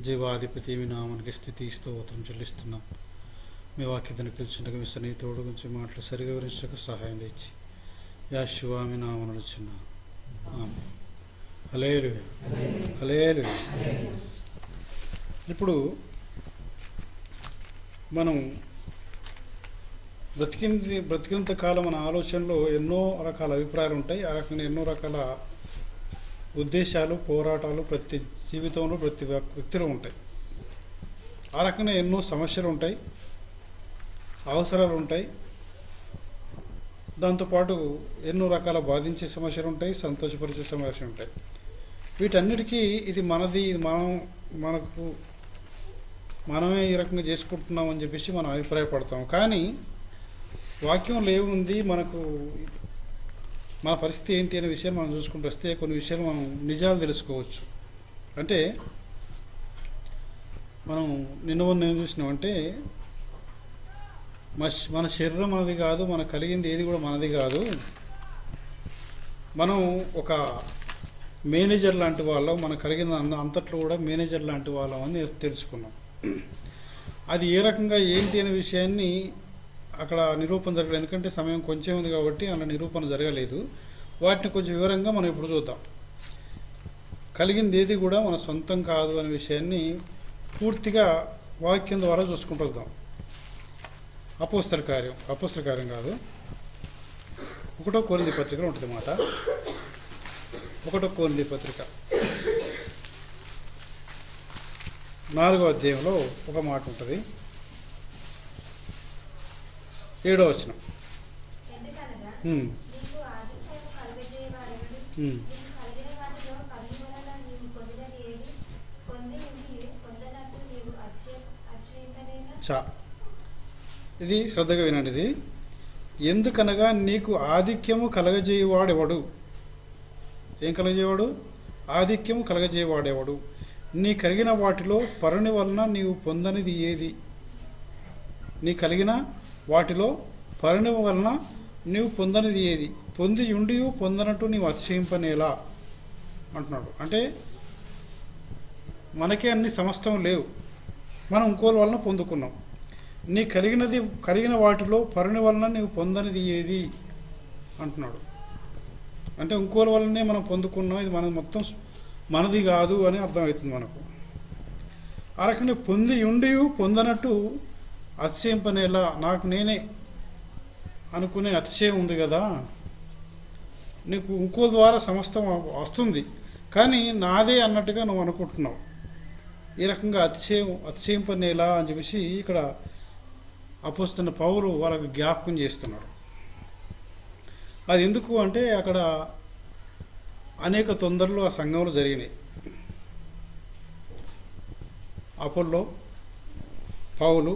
జీవాధిపతి మీ నామానికి స్థితి స్తోత్రం చెల్లిస్తున్నాం. మీ వాక్యతను పిలిచినకు మీ సన్నిధి తోడు గురించి మాటలు సరిగా వివరించడానికి సహాయం తెచ్చి యెహోవా మీ నామమున నడుచున్నాం. ఆమేన్. హల్లెలూయా, హల్లెలూయా. ఇప్పుడు మనం బ్రతికినంత కాలం మన ఆలోచనలో ఎన్నో రకాల అభిప్రాయాలు ఉంటాయి. ఆ రకంగా ఎన్నో రకాల ఉద్దేశాలు, పోరాటాలు ప్రతి జీవితంలో ప్రతి వ్యక్తిలో ఉంటాయి. ఆ రకంగా ఎన్నో సమస్యలు ఉంటాయి, అవసరాలు ఉంటాయి. దాంతోపాటు ఎన్నో రకాల బాధించే సమస్యలు ఉంటాయి, సంతోషపరిచే సమస్యలు ఉంటాయి. వీటన్నిటికీ ఇది మనది, ఇది మనమే ఈ రకంగా చేసుకుంటున్నాం అని చెప్పేసి మనం అభిప్రాయపడతాం. కానీ వాక్యంలో ఏముంది, మన పరిస్థితి ఏంటి అనే విషయాలు మనం చూసుకుంటూ వస్తే కొన్ని విషయాలు మనం నిజాలు తెలుసుకోవచ్చు. అంటే మనం నిన్న ఏం చూసినామంటే మన శరీరం మనది కాదు, మనకు కలిగింది ఏది కూడా మనది కాదు. మనం ఒక మేనేజర్ లాంటి వాళ్ళం, మనకు కలిగిన అంతట్లో కూడా మేనేజర్ లాంటి వాళ్ళం అని తెలుసుకున్నాం. అది ఏ రకంగా ఏంటి అనే విషయాన్ని అక్కడ నిరూపణ జరగలేదు, ఎందుకంటే సమయం కొంచెం ఉంది కాబట్టి అలా నిరూపణ జరగలేదు. వాటిని కొంచెం వివరంగా మనం ఇప్పుడు చూద్దాం. కలిగింది ఏది కూడా మన సొంతం కాదు అనే విషయాన్ని పూర్తిగా వాక్యం ద్వారా చూసుకుంటూ వద్దాం. అపోస్తల కార్యం కాదు, 1 కొరింథీ పత్రికలో ఉంటుంది మాట. 1 కొరింథీ పత్రిక 4వ అధ్యాయంలో ఒక మాట ఉంటుంది, 7వ వచనం. ఇది శ్రద్ధగా వినండి. ఇది ఎందుకనగా నీకు ఆధిక్యము కలగజేయవాడెవడు? ఏం కలగజేయవాడు? ఆధిక్యము కలగజేయవాడెవడు? నీ కలిగిన వాటిలో పరుని వలన నీవు పొందనిది ఏది? నీ కలిగిన వాటిలో పరుని వలన నీవు పొందనిది ఏది? పొంది ఉండి పొందనట్టు నీవు అతిశయింపనేలా అంటున్నాడు. అంటే మనకే అన్ని సమస్తం లేవు, మనం ఇంకోరి వలన పొందుకున్నాం. నీ కలిగిన వాటిలో పరుని వలన నీవు పొందనిది ఏది అంటున్నాడు. అంటే ఇంకోరి వలనే మనం పొందుకున్నాం, ఇది మన మొత్తం మనది కాదు అని అర్థమవుతుంది మనకు. ఆ రకంగా పొంది ఉండి పొందనట్టు అతిశయింపనేలా, నాకు నేనే అనుకునే అతిశయం ఉంది కదా. నీకు ఇంకో ద్వారా సమస్తం వస్తుంది, కానీ నాదే అన్నట్టుగా నువ్వు అనుకుంటున్నావు. ఈ రకంగా అతిశయింపనేలా అని చెప్పేసి ఇక్కడ అపోస్తలుడైన పౌలు వాళ్ళకి జ్ఞాపకం చేస్తున్నాడు. అది ఎందుకు అంటే అక్కడ అనేక తొందరలు ఆ సంఘంలో జరిగినాయి. అపోల్లో, పౌలు,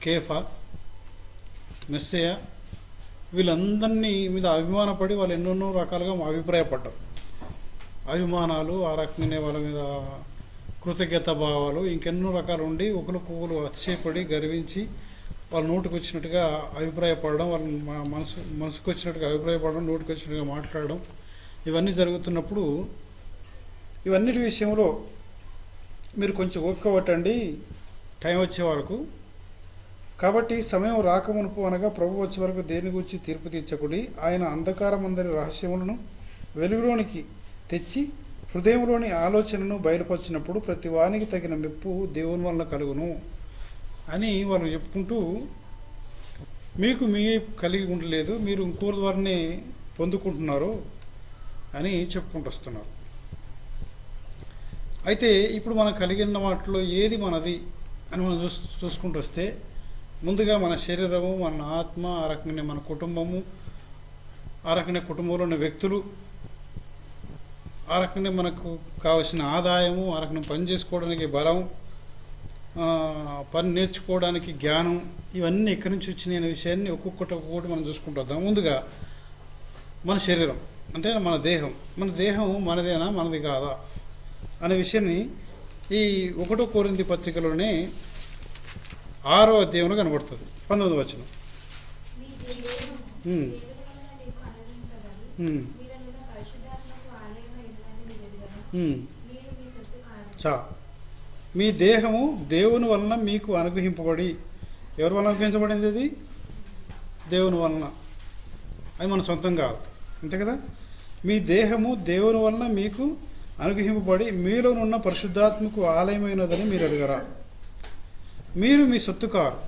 కేఫా, మెస్సయ వీళ్ళందరినీ మీద అభిమానపడి వాళ్ళు ఎన్నెన్నో రకాలుగా అభిప్రాయపడ్డారు. అభిమానాలు, ఆ రకంగానే వాళ్ళ మీద కృతజ్ఞత భావాలు, ఇంకెన్నో రకాలు ఉండి ఒకరికొకరు అతిశయపడి గర్వించి వాళ్ళు నోటికి వచ్చినట్టుగా అభిప్రాయపడడం, వాళ్ళని మనసుకు వచ్చినట్టుగా అభిప్రాయపడడం, నోటికి వచ్చినట్టుగా మాట్లాడడం, ఇవన్నీ జరుగుతున్నప్పుడు ఇవన్నిటి విషయంలో మీరు కొంచెం ఓపిక పట్టండి టైం వచ్చే వరకు. కాబట్టి సమయం రాకమునుపు అనగా ప్రభు వచ్చే వరకు దేని గురించి తీర్పు తీర్చకుడి. ఆయన అంధకారం అందరి రహస్యములను వెలుగులోనికి తెచ్చి హృదయంలోని ఆలోచనను బయలుపరిచినప్పుడు ప్రతి వానికి తగిన మెప్పు దేవుని వలన కలుగును అని వాళ్ళు చెప్పుకుంటూ, మీకు మీ కలిగి ఉండలేదు, మీరు ఇంకోరి ద్వారానే పొందుకుంటున్నారు అని చెప్పుకుంటూ వస్తున్నారు. అయితే ఇప్పుడు మనం కలిగిన వాటిలో ఏది మనది అని మనం చూసుకుంటూ వస్తే, ముందుగా మన శరీరము, మన ఆత్మ, ఆ రకంగానే మన కుటుంబము, ఆ రకంగా కుటుంబంలో ఉన్న వ్యక్తులు, ఆ రకంగా మనకు కావలసిన ఆదాయము, ఆ రకంగా పని చేసుకోవడానికి బలం, పని నేర్చుకోవడానికి జ్ఞానం, ఇవన్నీ ఎక్కడి నుంచి వచ్చినాయి అనే విషయాన్ని ఒక్కొక్కటి మనం చూసుకుంటూ వద్దాం. ముందుగా మన శరీరం అంటే మన దేహం మనదేనా మనది కాదా అనే విషయాన్ని ఈ 1 కొరింథీ పత్రికలోనే 6వ అధ్యాయంలో కనబడుతుంది. 19వ వచనం. మీ దేహము దేవుని వలన మీకు అనుగ్రహింపబడి, ఎవరి వలన అనుగ్రహించబడింది? అది దేవుని వలన, అది మన సొంతం కాదు, అంతే కదా. మీ దేహము దేవుని వలన మీకు అనుగ్రహింపబడి మీలోనున్న పరిశుద్ధాత్మకు ఆలయమైనదని మీరు ఎరుగరా. మీరు మీ సొత్తు కారు.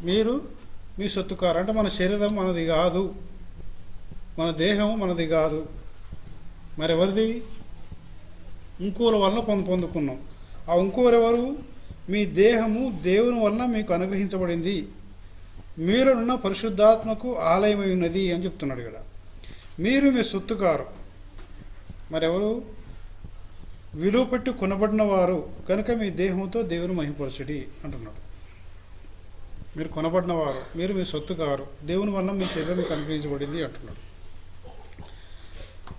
మీరు మీ సొత్తు కారు అంటే మన శరీరం మనది కాదు, మన దేహం మనది కాదు, మరి ఎవరిది? ఇంకోల వలన పొందుకున్నాం. ఆ ఇంకోరెవరు? మీ దేహము దేవుని వలన మీకు అనుగ్రహించబడింది, మీరున్న పరిశుద్ధాత్మకు ఆలయమై ఉన్నది అని చెప్తున్నాడు ఇక్కడ. మీరు మీ సొత్తు కారు, మరెవరు? విలువ పెట్టి కొనబడిన వారు కనుక మీ దేహంతో దేవుని మహిమపరచుడి అంటున్నాడు. మీరు కొనబడిన వారు, మీరు మీ సొత్తు కారు, దేవుని వలన మీ శరీరం మీకు అనుగ్రహించబడింది అంటున్నాడు.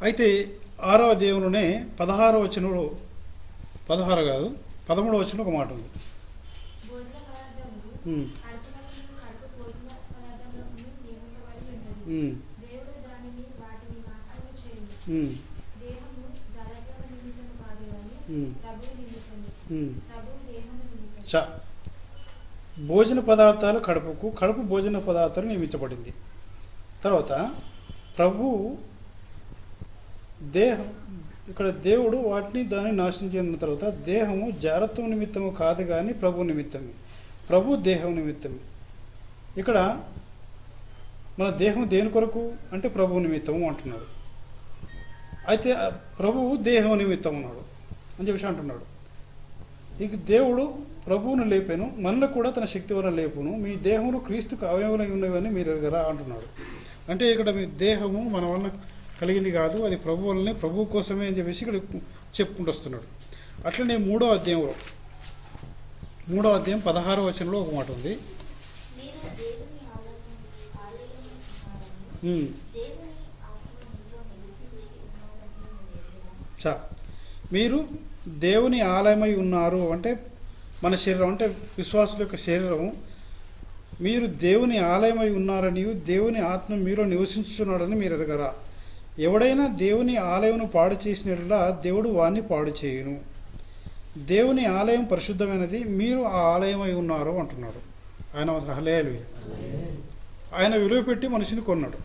అయితే 6వ దేవునినే 16వ వచనంలో, 16 కాదు 13వ వచనంలో ఒక మాట ఉంది. భోజన పదార్థాలు కడుపుకు, కడుపు భోజన పదార్థాలు నియమించబడింది. తర్వాత ప్రభు దేహం, ఇక్కడ దేవుడు వాటిని దాన్ని నాశనం చేసిన తర్వాత దేహము జారత్వం నిమిత్తము కాదు కానీ ప్రభు నిమిత్తమే, ప్రభు దేహం నిమిత్తమే. ఇక్కడ మన దేహం దేని కొరకు అంటే ప్రభు నిమిత్తము అంటున్నాడు. అయితే ప్రభువు దేహం నిమిత్తం ఉన్నాడు అని చెప్పేసి అంటున్నాడు. ఇక దేవుడు ప్రభువును లేపాను, మనలో కూడా తన శక్తి వల్ల లేపును, మీ దేహంలో క్రీస్తుకు అవయవమై ఉన్నవని మీరు ఎరుగరా అంటున్నాడు. అంటే ఇక్కడ మీ దేహము మన వల్ల కలిగింది కాదు, అది ప్రభు వల్లనే, ప్రభువు కోసమే అని చెప్పేసి ఇక్కడ చెప్పుకుంటూ వస్తున్నాడు. అట్లనే 3వ అధ్యాయంలో 16వ వచనంలో ఒక మాట ఉంది. మీరు దేవుని ఆలయమై ఉన్నారు అంటే మన శరీరం, అంటే విశ్వాసుల యొక్క శరీరము, మీరు దేవుని ఆలయమై ఉన్నారని, దేవుని ఆత్మ మీలో నివసించున్నాడని మీరు ఎరగరా. ఎవడైనా దేవుని ఆలయమును పాడు చేసినట్లా దేవుడు వారిని పాడు చేయును. దేవుని ఆలయం పరిశుద్ధమైనది, మీరు ఆ ఆలయమై ఉన్నారు అంటున్నాడు. ఆయన హల్లెలూయా. ఆయన విలువ పెట్టి మనిషిని కొన్నాడు.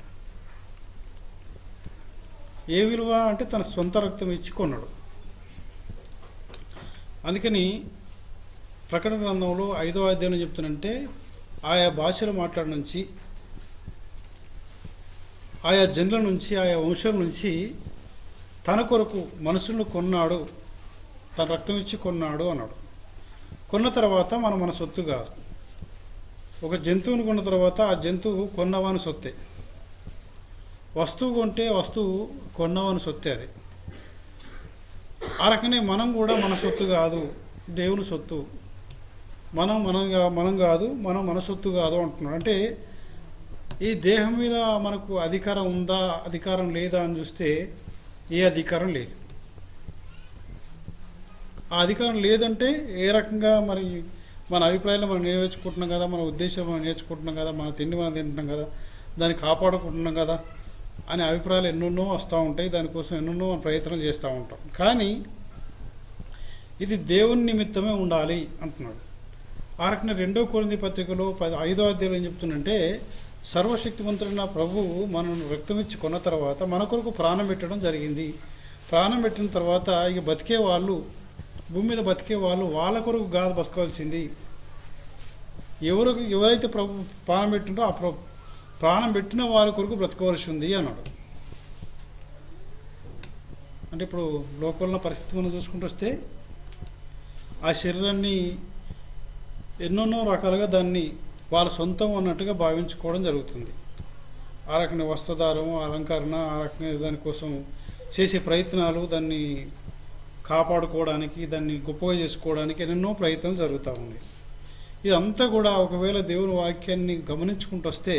ఏ విలువ అంటే తన సొంత రక్తం ఇచ్చి కొన్నాడు. అందుకని ప్రకటన గ్రంథంలో 5వ అధ్యాయం చెప్తున్నంటే ఆయా భాషలు మాట్లాడ నుంచి, ఆయా జనుల నుంచి, ఆయా వంశం నుంచి తన కొరకు మనుషులను కొన్నాడు, తన రక్తం ఇచ్చి కొన్నాడు అన్నాడు. కొన్న తర్వాత మన సొత్తు కాదు. ఒక జంతువుని కొన్న తర్వాత ఆ జంతువు కొన్నవాని సొత్తే. వస్తువు కొంటే వస్తువు కొన్నవాని సొత్తే అది. ఆ రకంగా మనం కూడా మన సొత్తు కాదు, దేవుని సొత్తు. మనం కాదు, మన సొత్తు కాదు అంటున్నాడు. అంటే ఈ దేహం మీద మనకు అధికారం ఉందా, అధికారం లేదా అని చూస్తే ఏ అధికారం లేదు. ఆ అధికారం లేదంటే ఏ రకంగా మరి మన అభిప్రాయాలు మనం నేర్చుకుంటున్నాం కదా, మన ఉద్దేశం మనం నేర్చుకుంటున్నాం కదా, మన తిండి మనం తింటున్నాం కదా, దాన్ని కాపాడుకుంటున్నాం కదా అనే అభిప్రాయాలు ఎన్నెన్నో వస్తూ ఉంటాయి. దానికోసం ఎన్నెన్నో ప్రయత్నం చేస్తూ ఉంటాం. కానీ ఇది దేవుని నిమిత్తమే ఉండాలి అంటున్నాడు. ఆ రకంగా 2 కొరింథీ పత్రికలో 5వ అధ్యాయం ఏం చెప్తుందంటే, సర్వశక్తివంతుడైన ప్రభువు మనను రక్తమిచ్చి కొన్న తర్వాత మన కొరకు ప్రాణం పెట్టడం జరిగింది. ప్రాణం పెట్టిన తర్వాత ఇక బతికే వాళ్ళు, భూమి మీద బతికే వాళ్ళు వాళ్ళ కొరకు కాదు బతకవలసింది. ఎవరైతే ప్రభు ప్రాణం పెట్టిందో ఆ ప్రాణం పెట్టిన వారి కొరకు బ్రతకవలసి ఉంది అన్నాడు. అంటే ఇప్పుడు లోకంలో పరిస్థితి మనం చూసుకుంటూ వస్తే ఆ శరీరాన్ని ఎన్నెన్నో రకాలుగా దాన్ని వాళ్ళ సొంతం అన్నట్టుగా భావించుకోవడం జరుగుతుంది. ఆ రకమైన వస్త్రధారం, అలంకరణ, ఆ రకమైన దానికోసం చేసే ప్రయత్నాలు, దాన్ని కాపాడుకోవడానికి, దాన్ని గొప్పగా చేసుకోవడానికి ఎన్నెన్నో ప్రయత్నాలు జరుగుతూ ఉన్నాయి. ఇదంతా కూడా ఒకవేళ దేవుని వాక్యాన్ని గమనించుకుంటూ వస్తే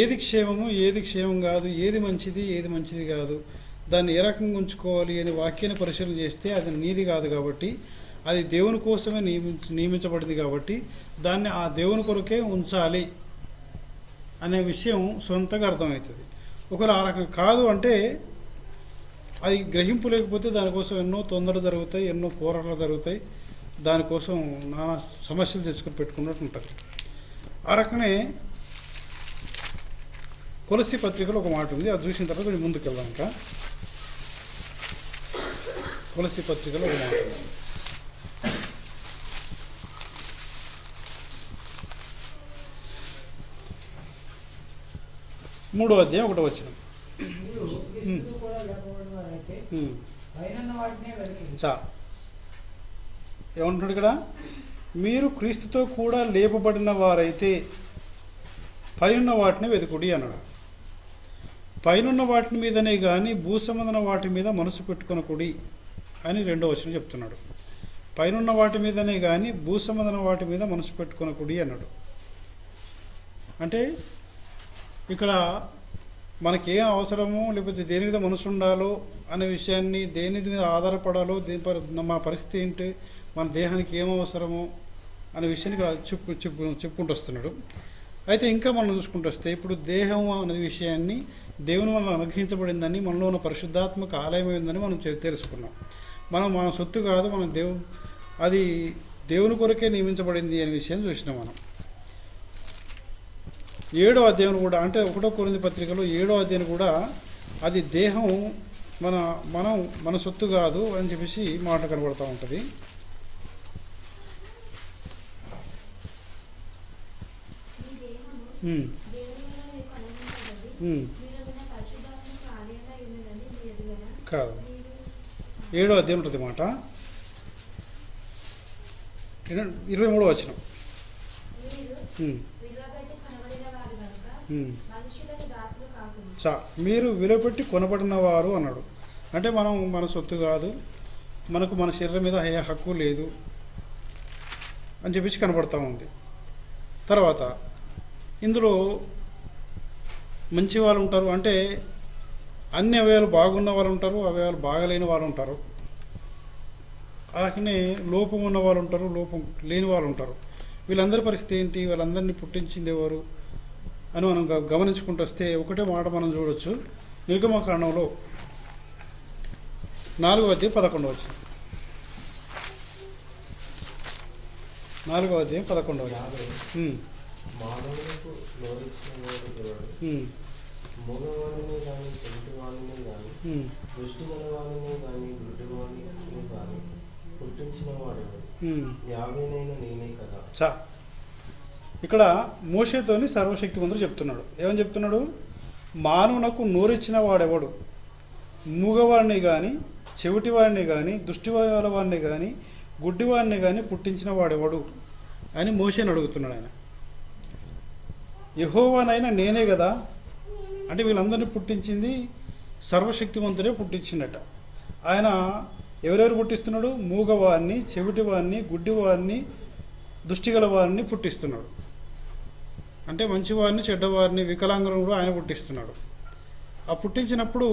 ఏది క్షేమము, ఏది క్షేమం కాదు, ఏది మంచిది, ఏది మంచిది కాదు, దాన్ని ఏ రకంగా ఉంచుకోవాలి అని వాక్యాన్ని పరిశీలన చేస్తే అది నీది కాదు. కాబట్టి అది దేవుని కోసమే నియమించబడింది. కాబట్టి దాన్ని ఆ దేవుని కొరకే ఉంచాలి అనే విషయం సొంతగా అర్థమవుతుంది. ఒకవేళ ఆ రకం కాదు అంటే అది గ్రహింపు లేకపోతే దానికోసం ఎన్నో తొందరలు జరుగుతాయి, ఎన్నో పోరాటాలు జరుగుతాయి, దానికోసం నానా సమస్యలు తెచ్చుకొని పెట్టుకున్నట్టు ఉంటుంది. ఆ రకమే కొలస్సీ పత్రికలో ఒక మాట ఉంది, అది చూసిన తర్వాత కొంచెం ముందుకు వెళ్దాం. ఇంకా కొలస్సీ పత్రికలో ఒక మాట ఉంది. 3వ అధ్యాయం 1వ వచనం. ఏమంటున్నాడు ఇక్కడ? మీరు క్రీస్తుతో కూడా లేపబడిన వారైతే పైనున్న వాటిని వెతుకుడి అన్నాడు. పైనున్న వాటి మీదనే కానీ భూసంబంధన వాటి మీద మనసు పెట్టుకొనకుడి అని 2వ వచనం చెప్తున్నాడు. పైనున్న వాటి మీదనే కానీ భూసంబంధన వాటి మీద మనసు పెట్టుకొనకుడి అన్నాడు. అంటే ఇక్కడ మనకేం అవసరమో లేకపోతే దేని మీద మనసు ఉండాలో అనే విషయాన్ని, దేని మీద ఆధారపడాలో, మన పరిస్థితి ఏంటి, మన దేహానికి ఏం అవసరమో అనే విషయాన్ని చెప్పుకుంటూ వస్తున్నాడు. అయితే ఇంకా మనం చూసుకుంటూ వస్తే ఇప్పుడు దేహం అనే విషయాన్ని దేవుని వల్ల అనుగ్రహించబడిందని, మనలో ఉన్న పరిశుద్ధాత్మక ఆలయమైందని మనం తెలుసుకున్నాం. మన సొత్తు కాదు, అది దేవుని కొరకే నియమించబడింది అనే విషయాన్ని చూసినాం మనం. 7వ అధ్యాయం కూడా, అంటే 1వ కొరింథీ పత్రికలో 7వ అధ్యాయం కూడా అది దేహం మన సొత్తు కాదు అని చెప్పేసి మాట కనబడుతూ ఉంటుంది. కాదు, 7వ అధ్యాయం ఉంటుంది మాట, 23వ వచనం. మీరు విలువపెట్టి కొనబడిన వారు అన్నాడు. అంటే మన సొత్తు కాదు, మన శరీరం మీద ఏ హక్కు లేదు అని చెప్పేసి కనబడతా ఉంది. తర్వాత ఇందులో మంచి వాళ్ళు ఉంటారు, అంటే అన్ని అవయవాలు బాగున్న వాళ్ళు ఉంటారు, అవయవాలు బాగలేని వాళ్ళు ఉంటారు. అలాగనే లోపం ఉన్న వాళ్ళు ఉంటారు, లోపం లేని వాళ్ళు ఉంటారు. వీళ్ళందరి పరిస్థితి ఏంటి, వాళ్ళందరినీ పుట్టించింది ఎవరు అని మనం గమనించుకుంటూ వస్తే ఒకటే మాట మనం చూడవచ్చు. నిర్గమకాండంలో 4వ అధ్యాయం 11వ వచనం. 4వ అధ్యాయం 11వ వచనం. ఇక్కడ మోషేతోని సర్వశక్తిమంతుడు చెప్తున్నాడు. ఏమని చెప్తున్నాడు? మానవునకు నోరిచ్చిన వాడెవడు, మూగవాడిని కానీ, చెవిటివాడిని కానీ, దృష్టివాడిని కానీ, గుడ్డివాడిని కానీ పుట్టించిన వాడెవడు అని మోషేని అడుగుతున్నాడు ఆయన. యెహోవానైనా నేనే కదా. అంటే వీళ్ళందరినీ పుట్టించింది సర్వశక్తిమంతుడే పుట్టించిందట. ఆయన ఎవరెవరు పుట్టిస్తున్నాడు? మూగవారిని, చెవిటివారిని, గుడ్డివారిని, దృష్టిగల వారిని పుట్టిస్తున్నాడు. అంటే మంచివారిని, చెడ్డవారిని, వికలాంగులను కూడా ఆయన పుట్టిస్తున్నాడు. ఆ పుట్టించినప్పుడు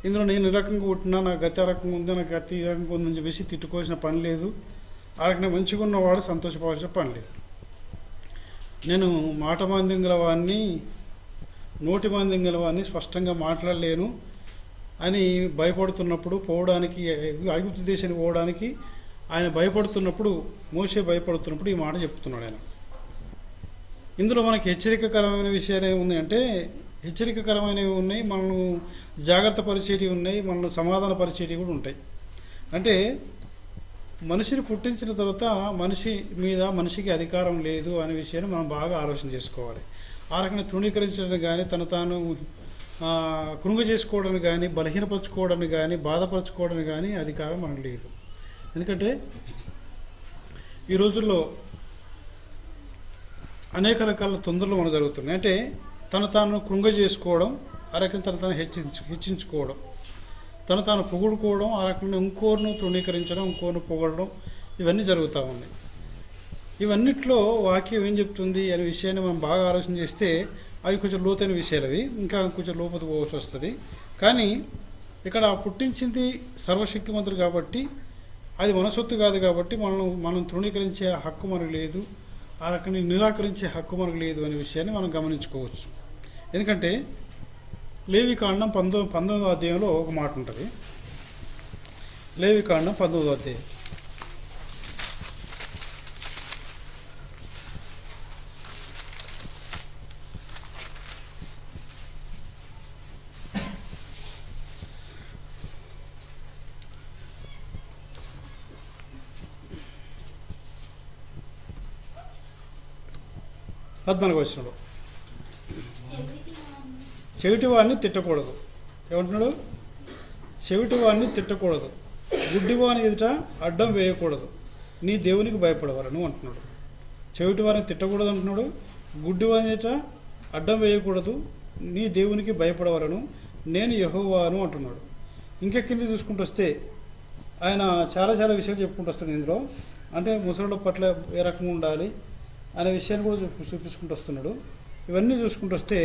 ఇందులో నేను ఈ రకంగా పుట్టినా, నాకు గతి ఆ రకంగా ఉంది, నాకు గతి ఈ రకంగా ఉందని చెప్పేసి తిట్టుకోవాల్సిన పని లేదు. ఆ రకంగా మంచిగా ఉన్నవాడు సంతోషపడాల్సిన పని లేదు. నేను మాట మాంద్యం గలవాడిని, నోటి మాంద్యం గలవాడిని, స్పష్టంగా మాట్లాడలేను అని భయపడుతున్నప్పుడు, పోవడానికి ఐగుప్తు దేశానికి పోవడానికి ఆయన భయపడుతున్నప్పుడు, మోషే భయపడుతున్నప్పుడు ఈ మాట చెప్తున్నాడు ఆయన. ఇందులో మనకి హెచ్చరికకరమైన విషయాలు ఏముంది అంటే, హెచ్చరికకరమైనవి ఉన్నాయి, మనల్ని జాగ్రత్త పరిచేటివి ఉన్నాయి, మనల్ని సమాధాన పరిచేటివి కూడా ఉంటాయి. అంటే మనిషిని పుట్టించిన తర్వాత మనిషి మీద మనిషికి అధికారం లేదు అనే విషయాన్ని మనం బాగా ఆలోచన చేసుకోవాలి. ఆ రకంగా తృణీకరించడం కానీ, తాను కృంగ చేసుకోవడానికి కానీ, బలహీనపరచుకోవడానికి కానీ, బాధపరచుకోవడానికి కానీ అధికారం మనకు లేదు. ఎందుకంటే ఈ రోజుల్లో అనేక రకాల తొందరలు మనకు జరుగుతున్నాయి. అంటే తాను కృంగ చేసుకోవడం, ఆ రకంగా తను హెచ్చించుకోవడం, తాను పొగుడుకోవడం, ఆ రకంగా ఇంకోరిని తృణీకరించడం, ఇంకోరిని పొగడడం, ఇవన్నీ జరుగుతూ ఉన్నాయి. ఇవన్నిట్లో వాక్యం ఏం చెప్తుంది అనే విషయాన్ని మనం బాగా ఆలోచన చేస్తే అవి కొంచెం లోతైన విషయాలు, అవి ఇంకా కొంచెం లోపల పోవాల్సి వస్తుంది. కానీ ఇక్కడ పుట్టించింది సర్వశక్తిమంతుడు కాబట్టి, అది మన సొత్తు కాదు కాబట్టి మనం తృణీకరించే హక్కు మనకు లేదు, ఆ రకంగా నిరాకరించే హక్కు మనకు లేదు అనే విషయాన్ని మనం గమనించుకోవచ్చు. ఎందుకంటే లేవికాండం 19వ అధ్యాయంలో ఒక మాట ఉంటుంది. లేవికాండం 19వ అధ్యాయం. వచనంలో చెవిటి వాడిని తిట్టకూడదు. ఏమంటున్నాడు? చెవిటి వాడిని తిట్టకూడదు, గుడ్డివాని ఎదుట అడ్డం వేయకూడదు, నీ దేవునికి భయపడవలను అంటున్నాడు. చెవిటి వారిని తిట్టకూడదు అంటున్నాడు, గుడ్డివాని ఎదుట అడ్డం వేయకూడదు, నీ దేవునికి భయపడవలను, నేను యెహోవాను అంటున్నాడు. ఇంకా కింద చూసుకుంటూ వస్తే ఆయన చాలా చాలా విషయాలు చెప్పుకుంటూ వస్తుంది ఇందులో. అంటే ముసలుల పట్ల ఏ రకంగా ఉండాలి అనే విషయాన్ని కూడా చూపించుకుంటూ వస్తున్నాడు. ఇవన్నీ చూసుకుంటూ వస్తే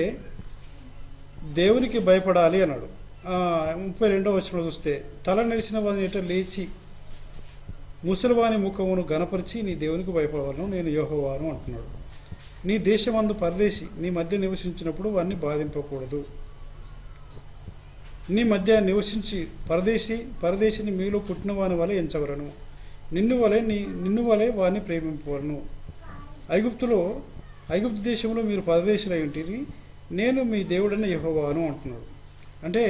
దేవునికి భయపడాలి అన్నాడు. 32వ వచనంలో చూస్తే తల నెరిసిన వాని ఎట లేచి ముసలివాని ముఖమును గనపరిచి నీ దేవునికి భయపడవలను, నేను యెహోవాను అంటున్నాడు. నీ దేశమందు పరదేశి నీ మధ్య నివసించినప్పుడు వారిని బాధింపకూడదు. నీ మధ్య నివసించి పరదేశిని మీలో పుట్టిన వాని వలె ఎంచవలను, నిన్ను వలె వారిని ప్రేమింపవలను. ఐగుప్తు దేశంలో మీరు పరదేశులై ఉంటుంది, నేను మీ దేవుడైన యెహోవాను అంటున్నాడు. అంటే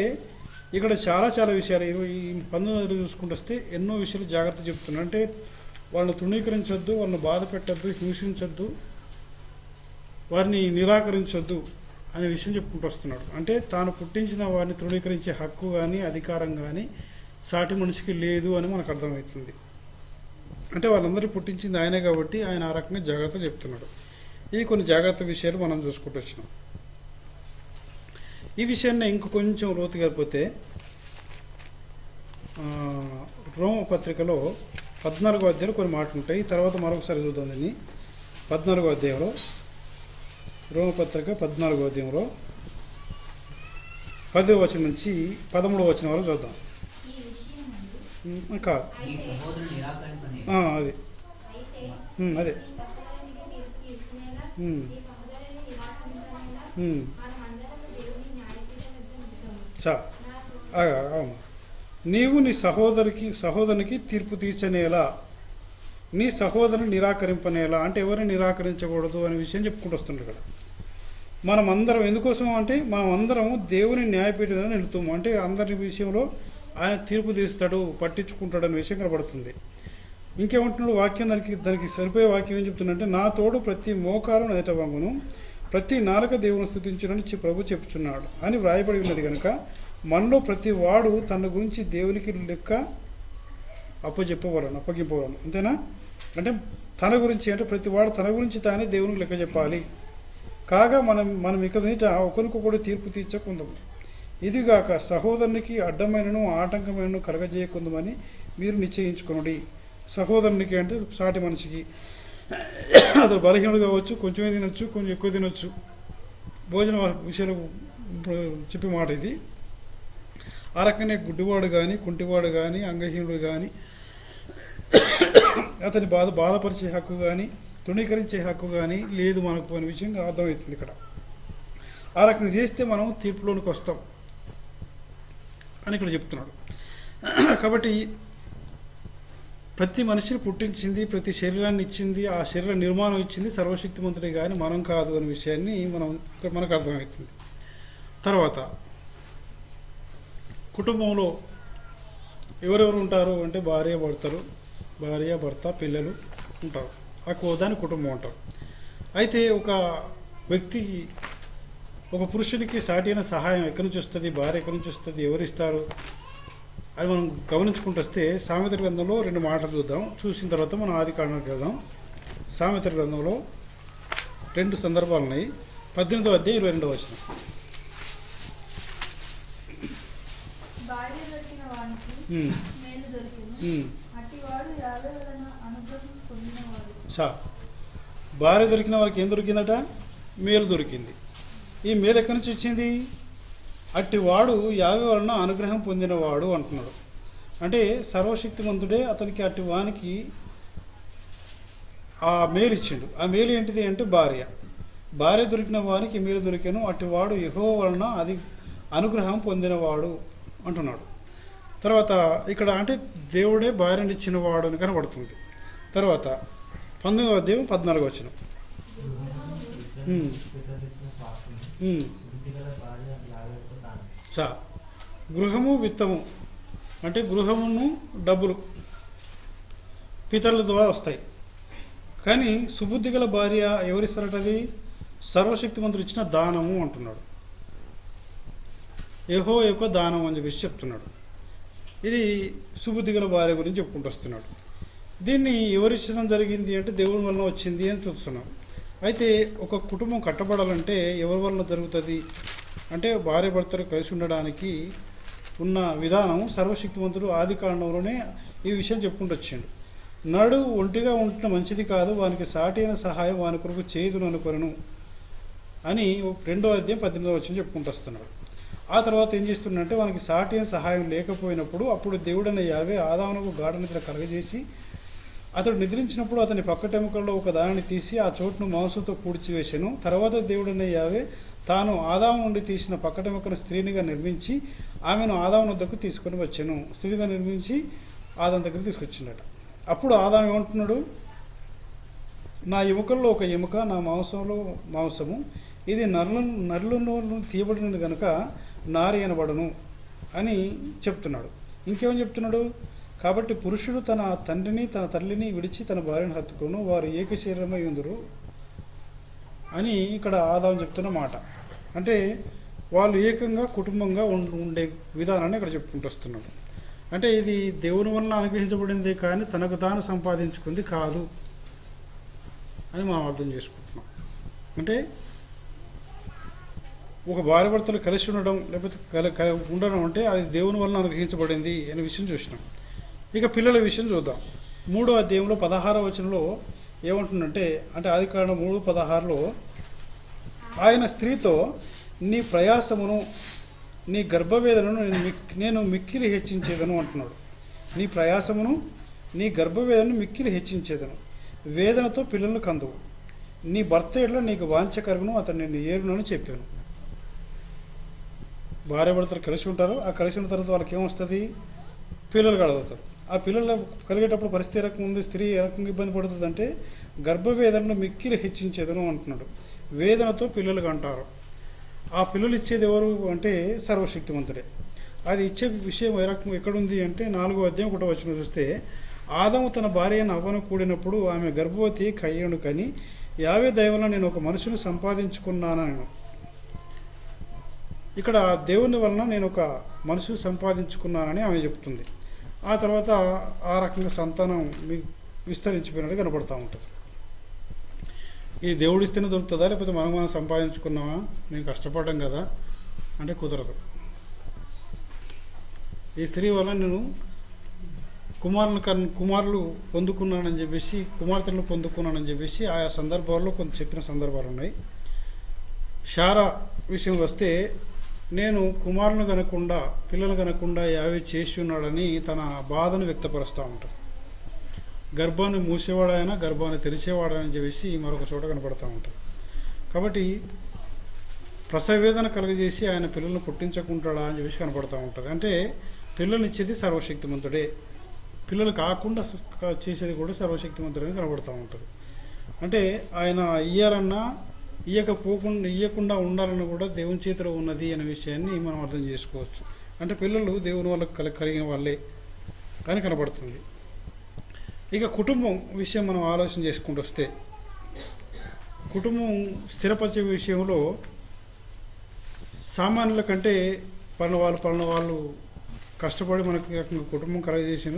ఇక్కడ చాలా చాలా విషయాలు ఈ 19 చూసుకుంటూ వస్తే ఎన్నో విషయాలు జాగ్రత్త చెప్తున్నాడు. అంటే వాళ్ళని తృణీకరించొద్దు, వాళ్ళని బాధ పెట్టద్దు, హింసించొద్దు, వారిని నిరాకరించొద్దు అనే విషయం చెప్పుకుంటూ వస్తున్నాడు. అంటే తాను పుట్టించిన వారిని తృణీకరించే హక్కు కానీ అధికారం కానీ సాటి మనిషికి లేదు అని మనకు అర్థమవుతుంది. అంటే వాళ్ళందరూ పుట్టించింది ఆయనే కాబట్టి ఆయన ఆ రకంగా జాగ్రత్తలు చెప్తున్నాడు. ఇది కొన్ని జాగ్రత్త విషయాలు మనం చూసుకుంటూ వచ్చినాం. ఈ విషయాన్ని ఇంకొంచెం లోతుగా పోతే రోమపత్రికలో 14వ అధ్యాయంలో కొన్ని మాటలు ఉంటాయి. తర్వాత మరొకసారి చూద్దాం దీన్ని. 14వ అధ్యాయంలో, రోమపత్రిక 14వ అధ్యాయంలో 10వ వచనం నుంచి 13వ వచనం వరకు చూద్దాం. కాదు అదే నీవు నీ సహోదరునికి తీర్పు తీర్చనేలా, నీ సహోదరుని నిరాకరింపనేలా. అంటే ఎవరిని నిరాకరించకూడదు అనే విషయం చెప్పుకుంటూ వస్తుంటారు ఇక్కడ. మనం అందరం ఎందుకోసం అంటే మనం అందరం దేవుని న్యాయపీఠంలో నిలుతాము. అంటే అందరి విషయంలో ఆయన తీర్పు తీస్తాడు, పట్టించుకుంటాడు అనే విషయం కనబడుతుంది. ఇంకేమంటున్నాడు వాక్యం, దానికి సరిపోయే వాక్యం ఏం చెప్తుందంటే, నా తోడు ప్రతి మోకాలు ఎదుట వంగును, ప్రతి నాలుక దేవుని స్తుతించునని ప్రభు చెప్పుచున్నాడు అని వ్రాయబడి ఉన్నది కనుక మనలో ప్రతి వాడు తన గురించి దేవునికి లెక్క అప్పగింపవలను. అంతేనా? అంటే తన గురించి, అంటే ప్రతి వాడు తన గురించి తానే దేవునికి లెక్క చెప్పాలి. కాగా మనం ఇక మీద ఒకరికొకడు తీర్పు తీర్చకుందాము. ఇదిగాక సహోదరునికి అడ్డమైనను ఆటంకమైనను కలగజేయకుందామని మీరు నిశ్చయించుకునుడి. సహోదరునికి అంటే సాటి మనిషికి, అతను బలహీనుడు కావచ్చు, కొంచెమే తినొచ్చు, కొంచెం ఎక్కువ తినొచ్చు, భోజన విషయాలు చెప్పే మాట ఇది. ఆ రకంగా గుడ్డివాడు కానీ, కుంటివాడు కానీ, అంగహీనుడు కానీ అతని బాధపరిచే హక్కు కానీ, తృణీకరించే హక్కు కానీ లేదు మనకు అనే విషయం అర్థమవుతుంది ఇక్కడ. ఆ రకంగా చేస్తే మనం తీర్పులోనికి వస్తాం అని ఇక్కడ చెప్తున్నాడు. కాబట్టి ప్రతి మనిషిని పుట్టించింది, ప్రతి శరీరాన్ని ఇచ్చింది, ఆ శరీర నిర్మాణం ఇచ్చింది సర్వశక్తిమంతుడే కానీ మనం కాదు అనే విషయాన్ని మనకు అర్థమవుతుంది. తర్వాత కుటుంబంలో ఎవరెవరు ఉంటారు అంటే భార్య భర్త పిల్లలు ఉంటారు. దాని కుటుంబం అంటారు. అయితే ఒక వ్యక్తికి, ఒక పురుషునికి సాటి అయిన సహాయం ఎక్కడి నుంచి వస్తుంది, భార్య ఎక్కడి నుంచి వస్తుంది, ఎవరిస్తారు అది మనం గమనించుకుంటూ వస్తే సామెతల గ్రంథంలో 2 మాటలు చూద్దాం. చూసిన తర్వాత మనం ఆది కాండానికి వెళ్దాం. సామెతల గ్రంథంలో 2 సందర్భాలు ఉన్నాయి. 18వ అధ్యాయం 22వ వచనం. భార్య దొరికిన వారికి ఏం దొరికిందట? మేలు దొరికింది. ఈ మేలు ఎక్కడి నుంచి వచ్చింది? అట్టివాడు యావే వలన అనుగ్రహం పొందినవాడు అంటున్నాడు. అంటే సర్వశక్తిమంతుడే అతనికి అట్టి వానికి ఆ మేలు ఇచ్చిండు. ఆ మేలు ఏంటిది అంటే భార్య దొరికిన వానికి మేలు దొరికాను, అట్టివాడు యెహోవా వలన అనుగ్రహం పొందినవాడు అంటున్నాడు. తర్వాత ఇక్కడ అంటే దేవుడే భార్యనిచ్చిన వాడు అని కనబడుతుంది. తర్వాత 19వ అధ్యాయం 14వ వచనం. గృహము విత్తము అంటే గృహమును డబ్బులు పితరుల ద్వారా వస్తాయి. కానీ సుబుద్ధి గల భార్య ఎవరిస్తారట? అది సర్వశక్తిమంతుడు ఇచ్చిన దానము అంటున్నాడు. యెహోవా యొక్క దానం అని చెప్పేసి చెప్తున్నాడు. ఇది సుబుద్ధి గల భార్య గురించి చెప్పుకుంటూ వస్తున్నాడు. దీన్ని ఎవరిచ్చడం జరిగింది అంటే దేవుని వలన వచ్చింది అని చూస్తున్నాం. అయితే ఒక కుటుంబం కట్టబడాలంటే ఎవరి వలన జరుగుతుంది అంటే భార్య భర్తలు కలిసి ఉండడానికి ఉన్న విధానం సర్వశక్తిమంతుడు ఆది కాండంలోనే ఈ విషయం చెప్పుకుంటూ వచ్చిండు. నడు ఒంటిగా ఉంటున్న మంచిది కాదు, వానికి సాటి అయిన సహాయం వాని కొరకు చేదును అనుకొనను అని 2వ అధ్యాయం 18వ వచనం చెప్పుకుంటూ వస్తున్నాడు. ఆ తర్వాత ఏం చేస్తున్నాడంటే వానికి సాటి అయిన సహాయం లేకపోయినప్పుడు అప్పుడు దేవుడైన యావే ఆదామునకు గాఢ నిద్ర కలగజేసి అతడు నిద్రించినప్పుడు అతని పక్కటెముకల్లో ఒక దానిని తీసి ఆ చోటును మాంసంతో పూడ్చివేశాను. తర్వాత దేవుడైన యావే తాను ఆదాము నుండి తీసిన పక్కటెముకను స్త్రీనిగా నిర్మించి ఆమెను ఆదాము వద్దకు తీసుకొని వచ్చాను. స్త్రీగా నిర్మించి ఆదాము దగ్గర తీసుకొచ్చిండట. అప్పుడు ఆదాము ఏమంటున్నాడు? నా ఎముకల్లో ఒక ఎముక, నా మాంసంలో మాంసము, ఇది నరులను తీయబడినది కనుక నారి అనబడను అని చెప్తున్నాడు. ఇంకేమని చెప్తున్నాడు? కాబట్టి పురుషుడు తన తండ్రిని తన తల్లిని విడిచి తన భార్యను హత్తుకును, వారు ఏక శరీరమై ఉందురు అని ఇక్కడ ఆదాము చెప్తున్న మాట. అంటే వాళ్ళు ఏకంగా కుటుంబంగా ఉండే విధానాన్ని ఇక్కడ చెప్పుకుంటూ వస్తున్నాడు. అంటే ఇది దేవుని వలన అనుగ్రహించబడింది కానీ తనకు తాను సంపాదించుకుంది కాదు అని మనం అర్థం చేసుకుంటున్నాం. అంటే ఒక భార్య భర్తలు కలిసి ఉండడం లేకపోతే ఉండడం అంటే అది దేవుని వలన అనుగ్రహించబడింది అనే విషయం చూసినాం. ఇక పిల్లల విషయం చూద్దాం. 3వ అధ్యాయంలో 16వ వచనంలో ఏమంటుందంటే అంటే ఆది కాండం 3:16లో ఆయన స్త్రీతో నీ ప్రయాసమును నీ గర్భవేదనను నేను మిక్కిలి హెచ్చించేదను అంటున్నాడు. నీ ప్రయాసమును నీ గర్భవేదనను మిక్కిలి హెచ్చించేదను, వేదనతో పిల్లలను కందువు, నీ భర్త ఎట్లా నీకు వాంఛకరమును అతను నిన్ను ఏరునని చెప్పాను. భార్య భర్తలు కలిసి ఉంటారు. ఆ కలిసి ఉన్న తర్వాత వాళ్ళకి ఏమొస్తుంది? పిల్లలు కలుగుతారు. ఆ పిల్లలు కలిగేటప్పుడు పరిస్థితి ఏ రకంగా ఉంది? స్త్రీ ఏ రకంగా ఇబ్బంది పడుతుంది అంటే గర్భవేదనను మిక్కిలి హెచ్చించేదను అంటున్నాడు. వేదనతో పిల్లలు అంటారు. ఆ పిల్లలు ఇచ్చేది ఎవరు అంటే సర్వశక్తిమంతుడే. అది ఇచ్చే విషయం ఏ రకం ఎక్కడుంది అంటే 4వ అధ్యాయం 1వ వచనం చూస్తే ఆదాము తన భార్య అయిన హవ్వను కూడినప్పుడు ఆమె గర్భవతి కయ్యను కానీ యావే దయవలన నేను ఒక మనుషుని సంపాదించుకున్నాను. ఇక్కడ దేవుని వలన నేను ఒక మనుషుని సంపాదించుకున్నానని ఆమె చెప్తుంది. ఆ తర్వాత ఆ రకంగా సంతానం విస్తరించిపోయినట్టు కనపడుతూ ఉంటుంది. ఈ దేవుడు ఇస్తేనే దొరుకుతుందా లేకపోతే మనం సంపాదించుకున్నామా? మేము కష్టపడ్డాం కదా అంటే కుదరదు. ఈ స్త్రీ వల్ల నేను కుమారులు పొందుకున్నానని చెప్పేసి కుమార్తెలను పొందుకున్నానని చెప్పేసి ఆయా సందర్భాల్లో కొంత చెప్పిన సందర్భాలు ఉన్నాయి. శారా విషయం వస్తే నేను కుమారులను కనకుండా పిల్లలు కనకుండా యావే చేసి ఉన్నాడని తన బాధను వ్యక్తపరుస్తూ ఉంటుంది. గర్భాన్ని మూసేవాడైనా గర్భాన్ని తెరిచేవాడని చెప్పేసి మరొక చోట కనపడుతూ ఉంటుంది. కాబట్టి ప్రసవేదన కలుగజేసి ఆయన పిల్లలను పుట్టించకుంటాడా అని చెప్పేసి కనపడుతూ ఉంటుంది. అంటే పిల్లలు ఇచ్చేది సర్వశక్తిమంతుడే, పిల్లలు కాకుండా చేసేది కూడా సర్వశక్తిమంతుడని కనబడుతూ ఉంటుంది. అంటే ఆయన ఇయ్యాలన్నా ఇయ్యకుండా ఉండాలని కూడా దేవుని చేతిలో ఉన్నది అనే విషయాన్ని మనం అర్థం చేసుకోవచ్చు. అంటే పిల్లలు దేవుని వల్ల కలిగిన వాళ్ళే అని కనబడుతుంది. ఇక కుటుంబం విషయం మనం ఆలోచన చేసుకుంటూ వస్తే కుటుంబం స్థిరపరిచే విషయంలో సామాన్యుల కంటే పలానా వాళ్ళు కష్టపడి మనకి రకంగా కుటుంబం కలగజేసిన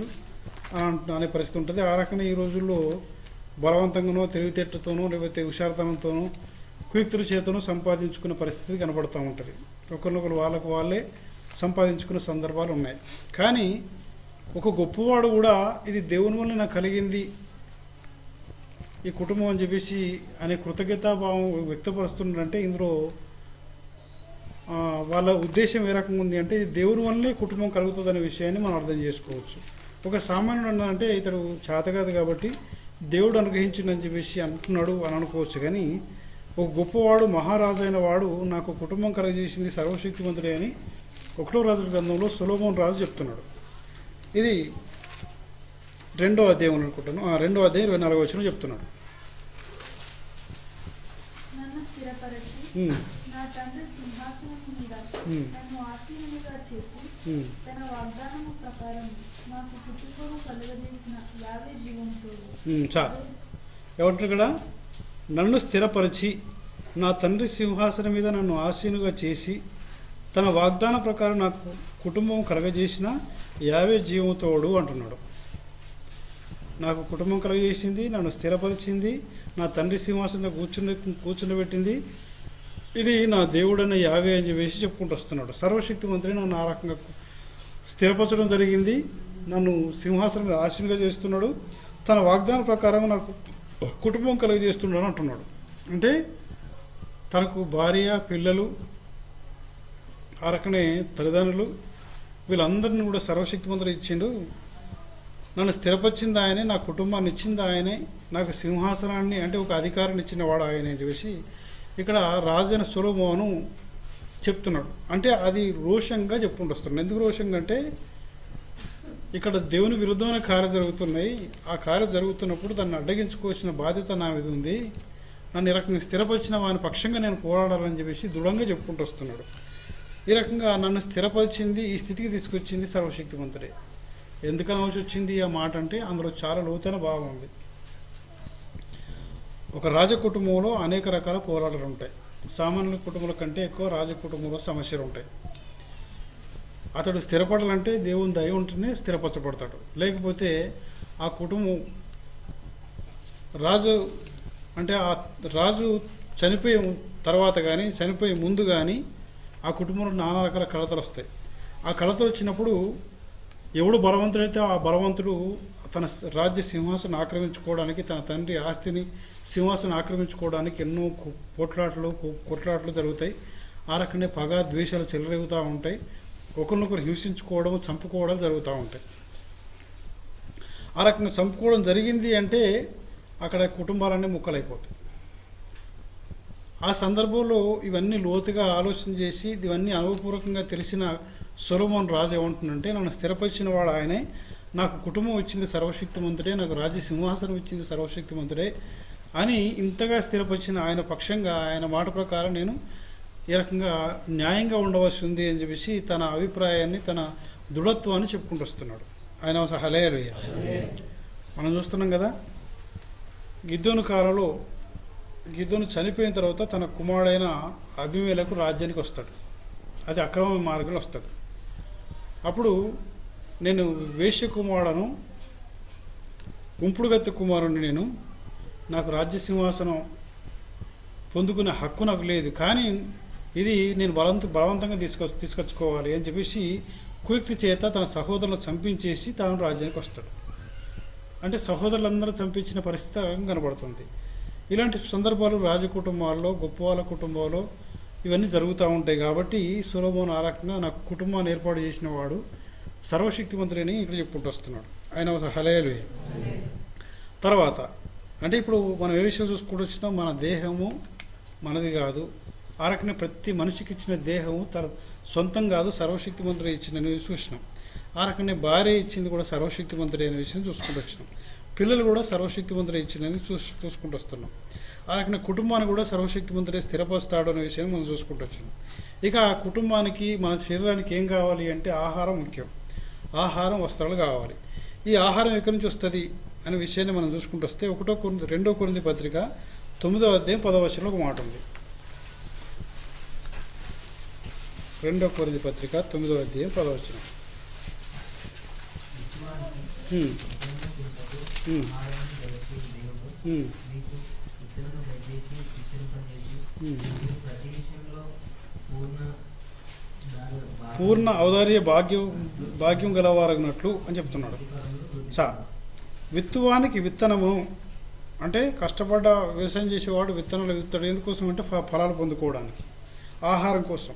అనే పరిస్థితి ఉంటుంది. ఆ రకంగా ఈ రోజుల్లో బలవంతంగానో తెలివితేటతోనో లేకపోతే హుషారుతనంతోనో కుయుక్తుల చేతనో సంపాదించుకున్న పరిస్థితి కనబడుతూ ఉంటుంది. ఒకరినొకరు వాళ్ళకు వాళ్ళే సంపాదించుకున్న సందర్భాలు ఉన్నాయి. కానీ ఒక గొప్పవాడు కూడా ఇది దేవుని వల్ల నాకు కలిగింది ఈ కుటుంబం అని చెప్పేసి అనే కృతజ్ఞతాభావం వ్యక్తపరుస్తున్నాడంటే ఇందులో వాళ్ళ ఉద్దేశం ఏ రకంగా ఉంది అంటే ఇది దేవుని వల్లే కుటుంబం కలుగుతుంది అనే విషయాన్ని మనం అర్థం చేసుకోవచ్చు. ఒక సామాన్యుడు అంటే ఇతడు చేత కాదు కాబట్టి దేవుడు అనుగ్రహించిండని చెప్పేసి అంటున్నాడు అని అనుకోవచ్చు. కానీ ఒక గొప్పవాడు మహారాజు అయిన వాడు నాకు కుటుంబం కలగజేసింది సర్వశక్తిమంతుడే అని 1వ రాజుల గ్రంథంలో సొలొమోను రాజు చెప్తున్నాడు. ఇది 2వ అధ్యాయం అనుకుంటాను, 2వ అధ్యాయం 24వ వచనం చెప్తున్నాడు. నన్ను స్థిరపరచి నా తండ్రి సింహాసనము మీద నన్ను ఆసీనునిగా చేసి తన వాగ్దానము ప్రకారం నాకు కుటుంబము కలుగజేసిన యావే జీవంతో. చాలు. ఏమంటారు ఇక్కడ? నన్ను స్థిరపరిచి నా తండ్రి సింహాసనం మీద నన్ను ఆసీనుగా చేసి తన వాగ్దాన ప్రకారం నాకు కుటుంబం కలగజేసిన యావే జీవంతోడు అంటున్నాడు. నాకు కుటుంబం కలగజేసింది, నన్ను స్థిరపరిచింది, నా తండ్రి సింహాసనం కూర్చుండబెట్టింది, ఇది నా దేవుడైన యావే అని చెప్పేసి చెప్పుకుంటూ వస్తున్నాడు. సర్వశక్తిమంతుడే నన్ను ఆ రకంగా స్థిరపరచడం జరిగింది, నన్ను సింహాసనం మీద ఆశీనుగా చేస్తున్నాడు, తన వాగ్దాన ప్రకారం నాకు కుటుంబం కలుగజేస్తున్నాడు అంటున్నాడు. అంటే తనకు భార్య, పిల్లలు, ఆ రకనే తల్లిదండ్రులు, వీళ్ళందరినీ కూడా సర్వశక్తిమంతుడు ఇచ్చిండు. నన్ను స్థిరపరిచింది ఆయనే, నా కుటుంబాన్ని ఇచ్చింది ఆయనే, నాకు సింహాసనాన్ని అంటే ఒక అధికారాన్ని ఇచ్చిన వాడు ఆయనే అని చెప్పేసి ఇక్కడ రాజైన సొలొమోను చెప్తున్నాడు. అంటే అది రోషంగా చెప్పుకుంటూ వస్తున్నాడు. ఎందుకు రోషంగా అంటే ఇక్కడ దేవుని విరుద్ధమైన కార్యం జరుగుతున్నాయి. ఆ కార్యం జరుగుతున్నప్పుడు దాన్ని అడ్డగించుకోవాల్సిన బాధ్యత నా మీద ఉంది. నన్ను ఈ రకంగా స్థిరపరిచిన వాని పక్షంగా నేను పోరాడాలని చెప్పేసి దృఢంగా చెప్పుకుంటూ వస్తున్నాడు. ఈ రకంగా నన్ను స్థిరపరిచింది, ఈ స్థితికి తీసుకొచ్చింది సర్వశక్తిమంతుడే. ఎందుకని అవసరం వచ్చింది ఆ మాట అంటే అందులో చాలా లోతైన భావం ఉంది. ఒక రాజ కుటుంబంలో అనేక రకాల పోరాటాలు ఉంటాయి. సామాన్య కుటుంబాల కంటే ఎక్కువ రాజ కుటుంబంలో సమస్యలు ఉంటాయి. అతడు స్థిరపడాలంటే దేవుని దయ ఉంటేనే స్థిరపరచబడతాడు. లేకపోతే ఆ కుటుంబం రాజు అంటే ఆ రాజు చనిపోయే తర్వాత కానీ చనిపోయే ముందు కానీ ఆ కుటుంబంలో నానా రకాల కలతలు వస్తాయి. ఆ కలతలు వచ్చినప్పుడు ఎవడు బలవంతుడైతే ఆ బలవంతుడు తన రాజ్య సింహాసనం ఆక్రమించుకోవడానికి, తన తండ్రి ఆస్తిని సింహాసనం ఆక్రమించుకోవడానికి ఎన్నో కొట్లాటలు జరుగుతాయి. ఆ రకంగా పగ, ద్వేషాలు చెలరేగుతూ ఉంటాయి. ఒకరినొకరు హింసించుకోవడం, చంపుకోవడం జరుగుతూ ఉంటాయి. ఆ రకంగా చంపుకోవడం జరిగింది అంటే అక్కడ కుటుంబాలన్నీ ముక్కలైపోతాయి. ఆ సందర్భంలో ఇవన్నీ లోతుగా ఆలోచన చేసి ఇవన్నీ అనుభవపూర్వకంగా తెలిసిన సొలొమోను రాజు ఏమంటుందంటే, నన్ను స్థిరపరిచిన వాడు ఆయనే, నాకు కుటుంబం ఇచ్చింది సర్వశక్తిమంతుడే, నాకు రాజ్య సింహాసనం ఇచ్చింది సర్వశక్తిమంతుడే అని ఇంతగా స్థిరపరిచిన ఆయన పక్షంగా ఆయన మాట ప్రకారం నేను ఈ రకంగా న్యాయంగా ఉండవలసి ఉంది అని చెప్పేసి తన అభిప్రాయాన్ని, తన దృఢత్వాన్ని చెప్పుకుంటూ వస్తున్నాడు. ఆయన హల్లెలూయా. మనం చూస్తున్నాం కదా, గిద్దోను కాలంలో గిద్దోను చనిపోయిన తర్వాత తన కుమారుడైన అబీమెలెకు రాజ్యానికి వస్తాడు. అది అక్రమ మార్గంలో వస్తాడు. అప్పుడు నేను వేశ్య కుమారుడను, ఉంపుడుగత్తె కుమారుడిని, నేను నాకు రాజ్య సింహాసనం పొందుకునే హక్కు నాకు లేదు, కానీ ఇది నేను బలవంతంగా తీసుకొచ్చుకోవాలి అని చెప్పేసి కుయుక్తి చేత తన సహోదరులను చంపించేసి తాను రాజ్యానికి వస్తాడు. అంటే సహోదరులందరూ చంపించిన పరిస్థితి కనబడుతుంది. ఇలాంటి సందర్భాలు రాజకుటుంబాల్లో, గొప్ప వాళ్ళ కుటుంబాల్లో ఇవన్నీ జరుగుతూ ఉంటాయి. కాబట్టి సొలొమోను ఆ రకంగా నాకు కుటుంబాన్ని ఏర్పాటు చేసిన వాడు సర్వశక్తిమంతుడని ఇక్కడ చెప్పుకుంటూ వస్తున్నాడు. ఆయన హల్లెలూయా. తర్వాత అంటే ఇప్పుడు మనం ఏ విషయం చూసుకుంటూ వచ్చినా మన దేహము మనది కాదు. ఆ రకంగా ప్రతి మనిషికి ఇచ్చిన దేహము సొంతం కాదు, సర్వశక్తిమంతుడే ఇచ్చిందని చూసినాం. ఆ రకంగా భార్య ఇచ్చింది కూడా సర్వశక్తిమంతుడే అనే విషయం చూసుకుంటూ వచ్చినాం. పిల్లలు కూడా సర్వశక్తిమంతుడే ఇచ్చిందని చూసుకుంటూ వస్తున్నాం. ఆ రకంగా కుటుంబాన్ని కూడా సర్వశక్తిమంతుడే స్థిరపరుస్తాడు అనే విషయాన్ని మనం చూసుకుంటూ వచ్చినాం. ఇక ఆ కుటుంబానికి, మన శరీరానికి ఏం కావాలి అంటే ఆహారం ముఖ్యం. ఆహారం, వస్త్రాలు కావాలి. ఈ ఆహారం ఎక్కడి నుంచి వస్తుంది అనే విషయాన్ని మనం చూసుకుంటూ వస్తే 2 కొరింథీ పత్రిక 9వ అధ్యాయం 10వ వచనంలో ఒక మాట ఉంది. 2 కొరింథీ పత్రిక 9వ అధ్యాయం 10వ వచనం. పూర్ణ ఔదార్య భాగ్యం గలవారగినట్లు అని చెప్తున్నాడు. విత్తువానికి విత్తనము అంటే కష్టపడ్డ వ్యవసాయం చేసేవాడు విత్తనాలు విత్తాడు. ఎందుకోసం అంటే ఫలాలు పొందుకోవడానికి, ఆహారం కోసం.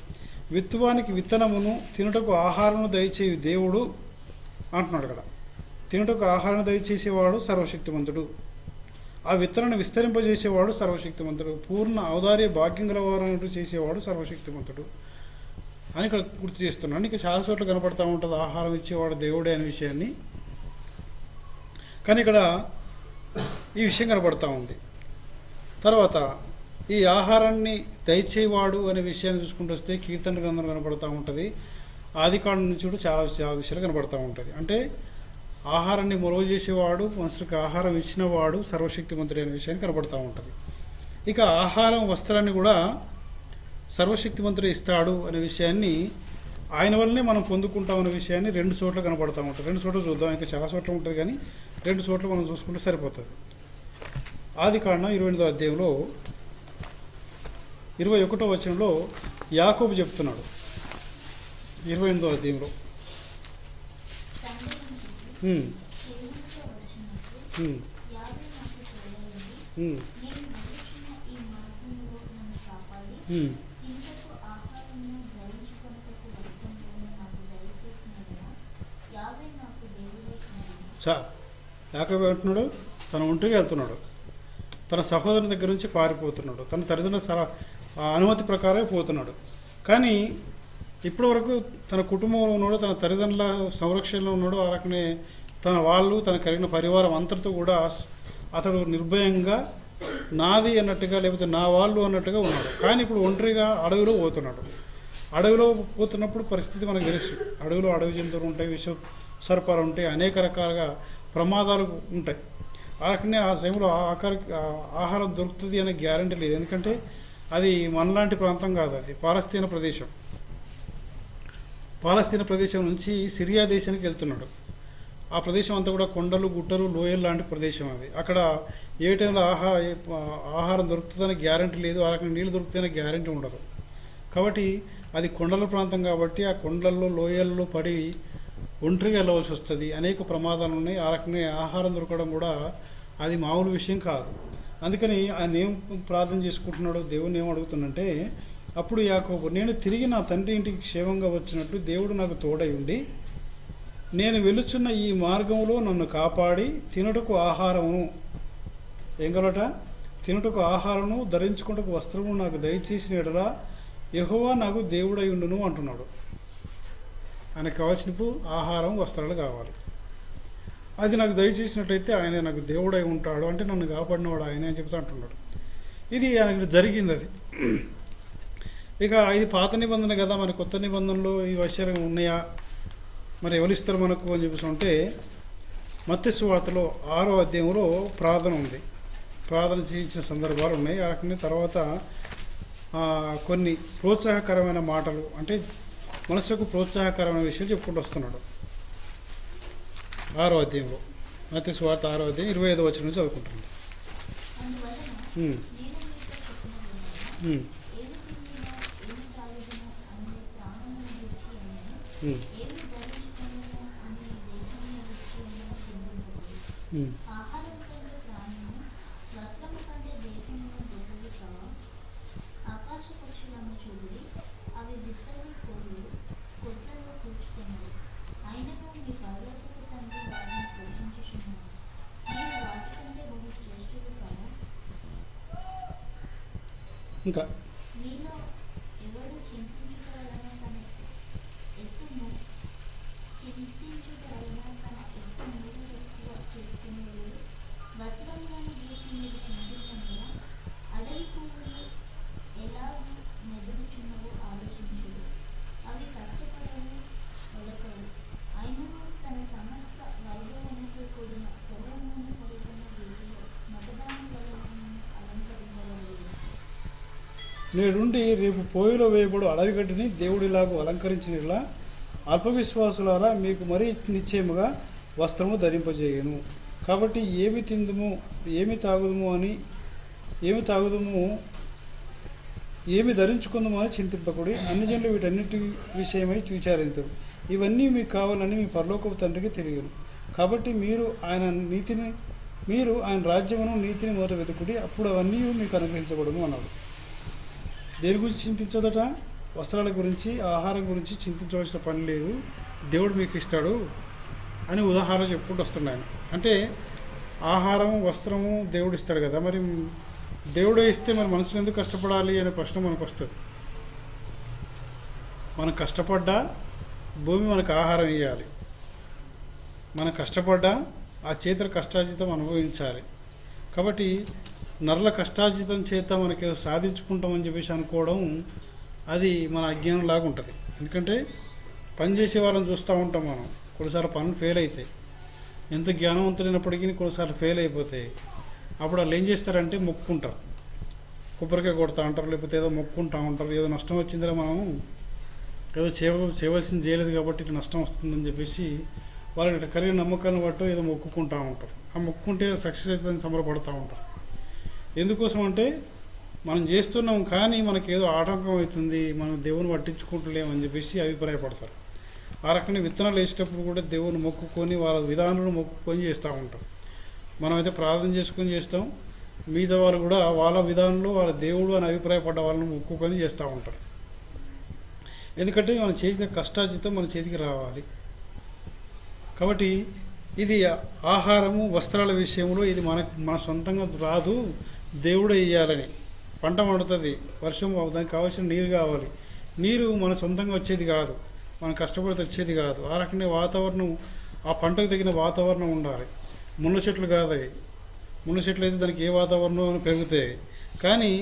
విత్తువానికి విత్తనమును, తినుటకు ఆహారము దయచేయు దేవుడు అంటున్నాడు కదా. తినుటకు ఆహారం దయచేసేవాడు సర్వశక్తిమంతుడు. ఆ విత్తనాన్ని విస్తరింపజేసేవాడు సర్వశక్తిమంతుడు, పూర్ణ ఔదార్య భాగ్యం గలవారు చేసేవాడు సర్వశక్తిమంతుడు అని ఇక్కడ గుర్తు చేస్తున్నాను. ఇక చాలా చోట్ల కనపడతా ఉంటుంది ఆహారం ఇచ్చేవాడు దేవుడే అనే విషయాన్ని, కానీ ఇక్కడ ఈ విషయం కనపడతా ఉంది. తర్వాత ఈ ఆహారాన్ని దయచేవాడు అనే విషయాన్ని చూసుకుంటూ వస్తే కీర్తన గ్రంథం కనపడతా ఉంటుంది, ఆదికాండం నుంచి కూడా చాలా విషయాలు కనపడతా ఉంటుంది. అంటే ఆహారాన్ని మొలవ చేసేవాడు, మనుషులకు ఆహారం ఇచ్చినవాడు సర్వశక్తిమంతుడు అనే విషయాన్ని కనపడతా ఉంటుంది. ఇక ఆహారం వస్త్రాన్ని కూడా సర్వశక్తిమంతుడు ఇస్తాడు అనే విషయాన్ని, ఆయన వల్లనే మనం పొందుకుంటాం అనే విషయాన్ని 2 చోట్ల కనపడతా ఉంటుంది. 2 చోట్ల చూద్దాం, ఇంకా చాలా చోట్ల ఉంటుంది కానీ 2 చోట్ల మనం చూసుకుంటే సరిపోతుంది. ఆదికాండం 28వ అధ్యాయంలో 21వ వచనంలో యాకోబు చెప్తున్నాడు. 28వ అధ్యాయంలో యాకోబు అంటున్నాడు, తన ఒంటికి వెళ్తున్నాడు, తన సహోదరుని దగ్గర నుంచి పారిపోతున్నాడు, తన తల్లిదండ్రుల అనుమతి ప్రకారమే పోతున్నాడు. కానీ ఇప్పటి వరకు తన కుటుంబంలో ఉన్నాడు, తన తల్లిదండ్రుల సంరక్షణలో ఉన్నాడు, ఆ రకనే తన వాళ్ళు, తన కలిగిన పరివారం అంతటితో కూడా అతడు నిర్భయంగా నాది అన్నట్టుగా, లేకపోతే నా వాళ్ళు అన్నట్టుగా ఉన్నాడు. కానీ ఇప్పుడు ఒంటరిగా అడవిలో పోతున్నాడు. అడవిలో పోతున్నప్పుడు పరిస్థితి మనకు తెలుసు. అడవిలో అడవి జంతువులు ఉంటాయి, విష సర్పాలు ఉంటాయి, అనేక రకాలుగా ప్రమాదాలు ఉంటాయి. ఆ రకనే ఆ సమయంలో ఆహారం దొరుకుతుంది అనే గ్యారంటీ లేదు, ఎందుకంటే అది మనలాంటి ప్రాంతం కాదు, అది పాలస్తీనా ప్రదేశం. పాలస్తీనా ప్రదేశం నుంచి సిరియా దేశానికి వెళ్తున్నాడు. ఆ ప్రదేశం అంతా కూడా కొండలు, గుట్టలు, లోయలు లాంటి ప్రదేశం అది. అక్కడ ఏ టైంలో ఆహారం దొరుకుతుందని గ్యారంటీ లేదు, ఆ రకంగా నీళ్ళు దొరుకుతాయనే గ్యారంటీ ఉండదు. కాబట్టి అది కొండల ప్రాంతం కాబట్టి ఆ కొండల్లో, లోయల్లో పడి ఒంటరిగా వెళ్ళవలసి వస్తుంది, అనేక ప్రమాదాలు ఉన్నాయి. ఆ రకంగా ఆహారం దొరకడం కూడా అది మామూలు విషయం కాదు. అందుకని ఆయన ఏం ప్రార్థన చేసుకుంటున్నాడో, దేవుని ఏం అడుగుతుందంటే, అప్పుడు యాకోబు, నేను తిరిగి నా తండ్రి ఇంటికి క్షేమంగా వచ్చినట్టు దేవుడు నాకు తోడై ఉండి నేను వెలుచున్న ఈ మార్గంలో నన్ను కాపాడి తినుటకు ఆహారమును, ఏం కలట, తినుటకు ఆహారము, ధరించుకుంటకు వస్త్రము నాకు దయచేసిన ఎడల యెహోవా నాకు దేవుడై ఉండును అంటున్నాడు. ఆయనకు కావాల్సినప్పుడు ఆహారం, వస్త్రాలు కావాలి. అది నాకు దయచేసినట్టయితే ఆయన నాకు దేవుడై ఉంటాడు, అంటే నన్ను కాపాడినవాడు ఆయన అని చెప్తా అంటున్నాడు. ఇది ఆయనకు జరిగింది. అది ఇక ఇది పాత నిబంధన కదా, మరి కొత్త నిబంధనలో ఈ విషయాలు ఉన్నాయా, మరి ఎవరిస్తారు మనకు అని చెప్పేసి అంటే, మత్తయి సువార్తలో 6వ అధ్యాయంలో ప్రార్థన ఉంది. ప్రార్థన చేయించిన సందర్భాలు ఉన్నాయి. ఆ రకంగా తర్వాత కొన్ని ప్రోత్సాహకరమైన మాటలు, అంటే మనసుకు ప్రోత్సాహకరమైన విషయాలు చెప్పుకుంటూ వస్తున్నాడు. 6వ అధ్యాయంలో, మత్తయి సువార్త 6వ అధ్యాయం 25వ వచనం నుంచి చదువుకుంటున్నాడు. ఇంకా నేడుండి రేపు పోయిలో వేయబడు అడవిగడ్డిని దేవుడిలాగా అలంకరించినలా అల్పవిశ్వాసులారా మీకు మరీ నిశ్చయముగా వస్త్రము ధరింపజేయను. కాబట్టి ఏమి తిందుము, ఏమి తాగుదుము, ఏమి ధరించుకుందాము అని చింతింపకుడి. అన్ని జనులు వీటన్నిటి విషయమై విచారించరు. ఇవన్నీ మీకు కావాలని మీ పరలోకపు తండ్రికి తెలియను. కాబట్టి మీరు ఆయన రాజ్యమును, నీతిని మొదట వెతుకుడి, అప్పుడు అవన్నీ మీకు అనుగ్రహించబడును అన్నాడు. దేని గురించి చింతించదట? వస్త్రాల గురించి, ఆహారం గురించి చింతించవలసిన పని లేదు, దేవుడు మీకు ఇస్తాడు అని ఉదాహరణ చెప్పుకుంటూ వస్తున్నాను. అంటే ఆహారము వస్త్రము దేవుడు ఇస్తాడు కదా, మరి దేవుడే ఇస్తే మరి మనుషులు ఎందుకు కష్టపడాలి అనే ప్రశ్న మనకు వస్తుంది. మనం కష్టపడ్డా భూమి మనకు ఆహారం ఇవ్వాలి, మనం కష్టపడ్డా ఆ చేతుల కష్టార్జితం అనుభవించాలి. కాబట్టి నరుల కష్టార్జితం చేత మనకి సాధించుకుంటామని చెప్పేసి అనుకోవడం అది మన అజ్ఞానం లాగా ఉంటుంది. ఎందుకంటే పని చేసే వాళ్ళని చూస్తూ ఉంటాం మనం, కొన్నిసార్లు పనులు ఫెయిల్ అవుతాయి. ఎంత జ్ఞానవంతులైనప్పటికీ కొన్నిసార్లు ఫెయిల్ అయిపోతాయి. అప్పుడు వాళ్ళు ఏం చేస్తారంటే మొక్కుంటారు, కొబ్బరికాయ కొడతా ఉంటారు, లేకపోతే ఏదో మొక్కుంటూ ఉంటారు. ఏదో నష్టం వచ్చిందిరా, మనం ఏదో చేయవలసింది చేయలేదు కాబట్టి ఇట్లా నష్టం వస్తుందని చెప్పేసి వాళ్ళకి ఇట్లా కలిగిన నమ్మకాన్ని బట్టి ఏదో మొక్కుకుంటూ ఉంటారు. ఆ మొక్కుంటే సక్సెస్ అవుతుందని సంబరపడుతూ ఉంటారు. ఎందుకోసం అంటే మనం చేస్తున్నాం కానీ మనకి ఏదో ఆటంకం అవుతుంది, మనం దేవుని పట్టించుకుంటలేమని చెప్పేసి అభిప్రాయపడతారు. ఆ రకంగా విత్తనాలు వేసేటప్పుడు కూడా దేవుని మొక్కుకొని వాళ్ళ విధానాలను మొక్కుకొని చేస్తూ ఉంటాం. మనమైతే ప్రార్థన చేసుకొని చేస్తాం, మిగతా వాళ్ళు కూడా వాళ్ళ విధానంలో వాళ్ళ దేవుడు అని అభిప్రాయపడ్డ వాళ్ళని మొక్కుకొని చేస్తూ ఉంటారు. ఎందుకంటే మనం చేసిన కష్టార్జితం మన చేతికి రావాలి. కాబట్టి ఇది ఆహారము వస్త్రాల విషయంలో ఇది మన సొంతంగా రాదు, దేవుడే ఇవ్వాలని. పంట పండుతుంది, వర్షం దానికి కావాల్సిన నీరు కావాలి, నీరు మన సొంతంగా వచ్చేది కాదు, మనం కష్టపడితే వచ్చేది కాదు. ఆ రకంగా వాతావరణం, ఆ పంటకు తగిన వాతావరణం ఉండాలి. ముళ్ళ చెట్లు కాదు అవి, ముళ్ళ చెట్లు అయితే దానికి ఏ వాతావరణం పెరుగుతాయి, కానీ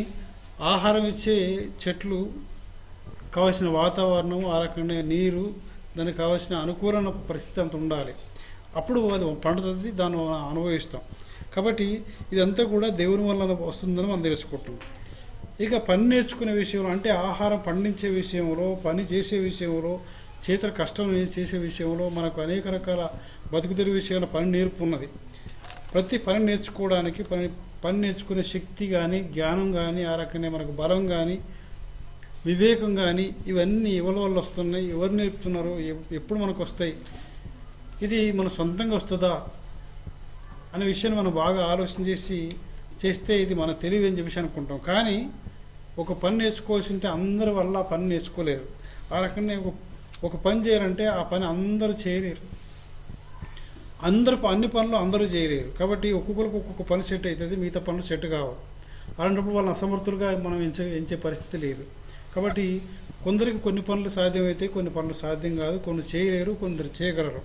ఆహారం ఇచ్చే చెట్లు కావాల్సిన వాతావరణం, ఆ రకంగా నీరు, దానికి కావాల్సిన అనుకూలమైన పరిస్థితి అంత ఉండాలి. అప్పుడు అది పండుతుంది, దాన్ని అనుభవిస్తాం. కాబట్టి ఇదంతా కూడా దేవుని వల్ల వస్తుందని మనం తెలుసుకుంటున్నాం. ఇక పని నేర్చుకునే విషయంలో, అంటే ఆహారం పండించే విషయంలో, పని చేసే విషయంలో, చేతుల కష్టం చేసే విషయంలో మనకు అనేక రకాల బతుకుదెరువు విషయంలో పని నేర్పు ఉన్నది. ప్రతి పని నేర్చుకోవడానికి పని నేర్చుకునే శక్తి కానీ, జ్ఞానం కానీ, ఆ రకంగా మనకు బలం కానీ, వివేకం కానీ, ఇవన్నీ ఎవరి వల్ల వస్తున్నాయి, ఎవరు నేర్పుతున్నారో, ఎప్పుడు మనకు వస్తాయి, ఇది మన సొంతంగా వస్తుందా అనే విషయాన్ని మనం బాగా ఆలోచన చేస్తే ఇది మన తెలివి అని చెప్పేసి అనుకుంటాం. కానీ ఒక పని నేర్చుకోవాల్సి ఉంటే అందరి వల్ల ఆ పని నేర్చుకోలేరు. ఆ రకంగా ఒక పని చేయాలంటే ఆ పని అందరూ చేయలేరు, అన్ని పనులు అందరూ చేయలేరు. కాబట్టి ఒక్కొక్కరికి ఒక్కొక్క పని సెట్ అవుతుంది, మిగతా పనులు సెట్ కావు. అలాంటప్పుడు వాళ్ళని అసమర్థులుగా మనం ఎంచే పరిస్థితి లేదు. కాబట్టి కొందరికి కొన్ని పనులు సాధ్యమైతే, కొన్ని పనులు సాధ్యం కాదు, కొన్ని చేయలేరు, కొందరు చేయగలరు.